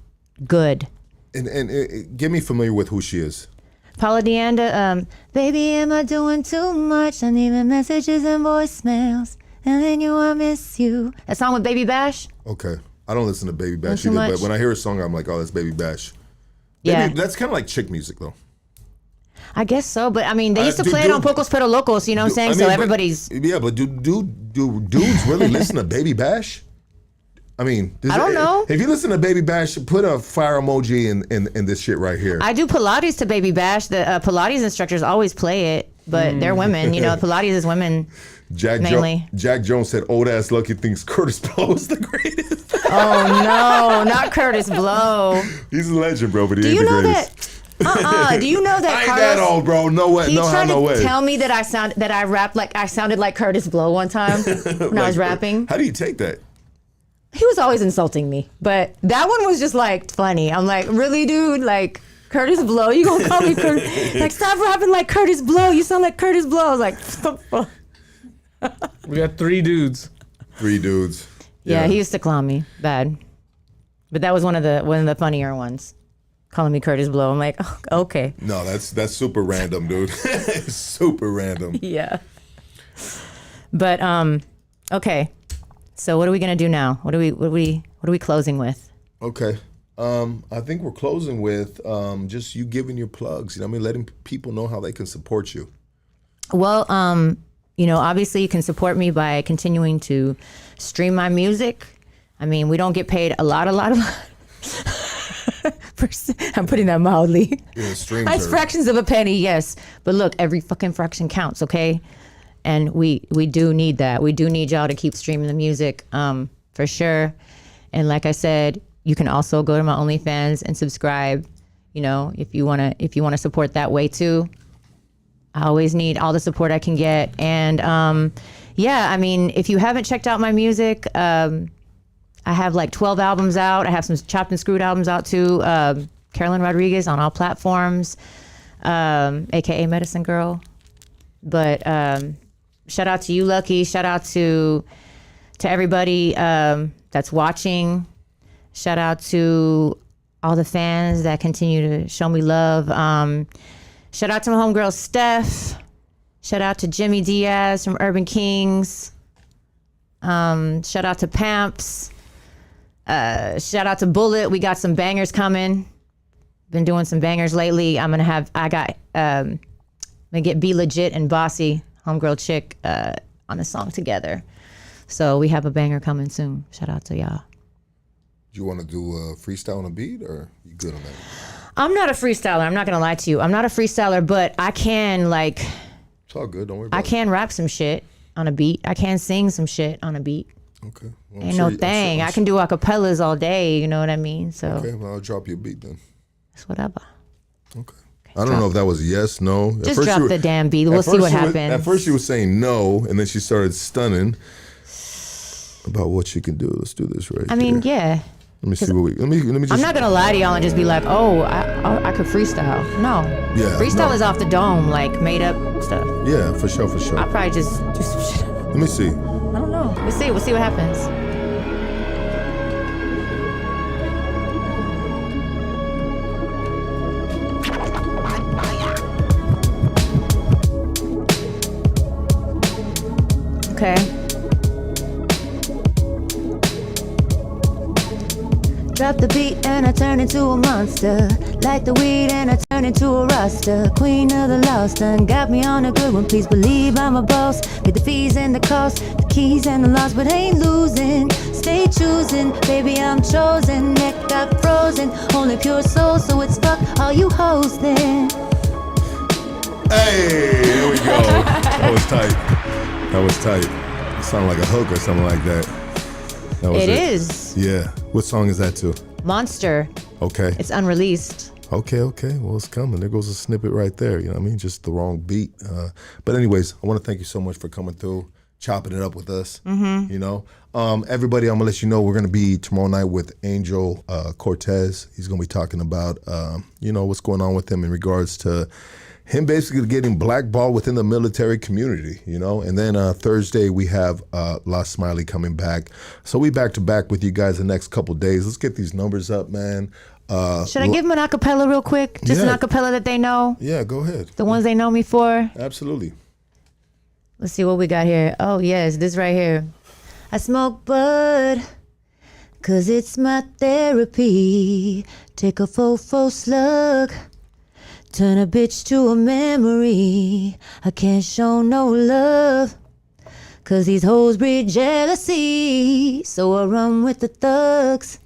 good. And get me familiar with who she is. Paula Deanda, baby, am I doing too much? I'm leaving messages and voicemails. And then I miss you. That song with Baby Bash? Okay. I don't listen to Baby Bash Not too either, much? but when I hear a song, I'm like, oh, that's Baby Bash. Yeah. That's kind of like chick music, though. I guess so, but I mean, they used to play it on Pocos Pero Locos, you know what I'm saying? So everybody's... But do dudes really listen to Baby Bash? I mean... I don't know. If you listen to Baby Bash, put a fire emoji in this shit right here. I do Pilates to Baby Bash. The Pilates instructors always play it, but they're women. You know, Pilates is women mainly. Jack Jones said, old ass Lucky thinks Curtis Blow is the greatest. Oh, no, not Curtis Blow. He's a legend, bro, but he Do ain't you the know greatest. that? Do you know that I ain't Carlos... that old, bro. No way. He tried no to way. tell me that I rapped like I sounded like Curtis Blow one time when I was rapping. How do you take that? He was always insulting me, but that one was just like funny. I'm like, really, dude? Like Curtis Blow? You gonna call me Curtis? Like, stop rapping like Curtis Blow. You sound like Curtis Blow. I was like, We got 3 dudes. 3 dudes. yeah, he used to clown me bad, but that was one of the funnier ones. Calling me Curtis Blow. I'm like, oh, okay. No, that's super random, dude. Super random. Yeah. But okay. So what are we gonna do now? What are we closing with? Okay. I think we're closing with just you giving your plugs. You know what I mean? Letting people know how they can support you. Well, obviously you can support me by continuing to stream my music. I mean, we don't get paid a lot. I'm putting that mildly. Yeah, streams It's are... fractions of a penny, yes. But look, every fucking fraction counts, okay? And we do need that. We do need y'all to keep streaming the music, for sure. And like I said, you can also go to my OnlyFans and subscribe. You know, if you wanna support that way too. I always need all the support I can get. And yeah, I mean, if you haven't checked out my music, I have like 12 albums out. I have some chopped and screwed albums out too. Carolyn Rodriguez on all platforms, aka Medicine Girl. But shout out to you, Lucky. Shout out to everybody that's watching. Shout out to all the fans that continue to show me love. Shout out to my homegirl Steph. Shout out to Jimmy Diaz from Urban Kings. Shout out to Pamps. Shout out to Bullet. We got some bangers coming. Been doing some bangers lately. I'm gonna get Be Legit and Bossy, homegirl chick, on a song together. So we have a banger coming soon. Shout out to y'all. Do you want to do a freestyle on a beat, or you good on that? I'm not a freestyler. I'm not gonna lie to you. I'm not a freestyler, but I can It's all good. Don't worry about I can rap some shit on a beat. I can sing some shit on a beat. Okay. Well, Ain't no thing. I can do acapellas all day. You know what I mean? So Okay, well, I'll drop you a beat then. it's whatever. Okay. I don't know if that was yes, no. At Just first drop the damn beat. We'll see what happens. At first she was saying no, and then she started stunning about what she can do. Let's do this right I mean, here. yeah. Let me see what we. Let me just. I'm not gonna lie to y'all and just be like, oh, I could freestyle. No. Yeah, Freestyle no. is off the dome, like made up stuff. Yeah, for sure, for sure. I'll probably just do some shit. Let me see. I don't know. We'll see what happens. Okay. Drop the beat and I turn into a monster. Light the weed and I turn into a roster. Queen of the lost and got me on a good one. Please believe I'm a boss. Pay the fees and the cost, the keys and the loss, but ain't losing. Stay choosing, baby I'm chosen. Neck got frozen, only pure soul, so it's fuck all you hoes then. Hey, there we go. That was tight. That was tight. It sounded like a hook or something like that. That was It is. Yeah. What song is that to? Monster. Okay. It's unreleased. Okay. Well, it's coming. There goes a snippet right there. You know what I mean? Just the wrong beat. But anyways, I want to thank you so much for coming through, chopping it up with us. Mm-hmm. You know, everybody, I'm gonna let you know we're gonna be tomorrow night with Angel Cortez. He's gonna be talking about, what's going on with him in regards to him basically getting blackballed within the military community, you know. And then Thursday we have La Smiley coming back. So we back to back with you guys the next couple days. Let's get these numbers up, man. Should I give them an acapella real quick? Just an acapella that they know? Yeah, go ahead. The ones they know me for? Absolutely. Let's see what we got here. Oh, yes, this right here. I smoke bud, 'cause it's my therapy. Take a fofo slug, turn a bitch to a memory. I can't show no love, 'cause these hoes breed jealousy. So I run with the thugs.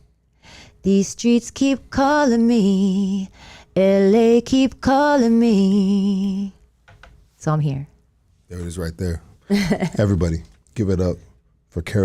These streets keep calling me. LA keep calling me. So I'm here. There it is right there. Everybody, give it up for Carolyn.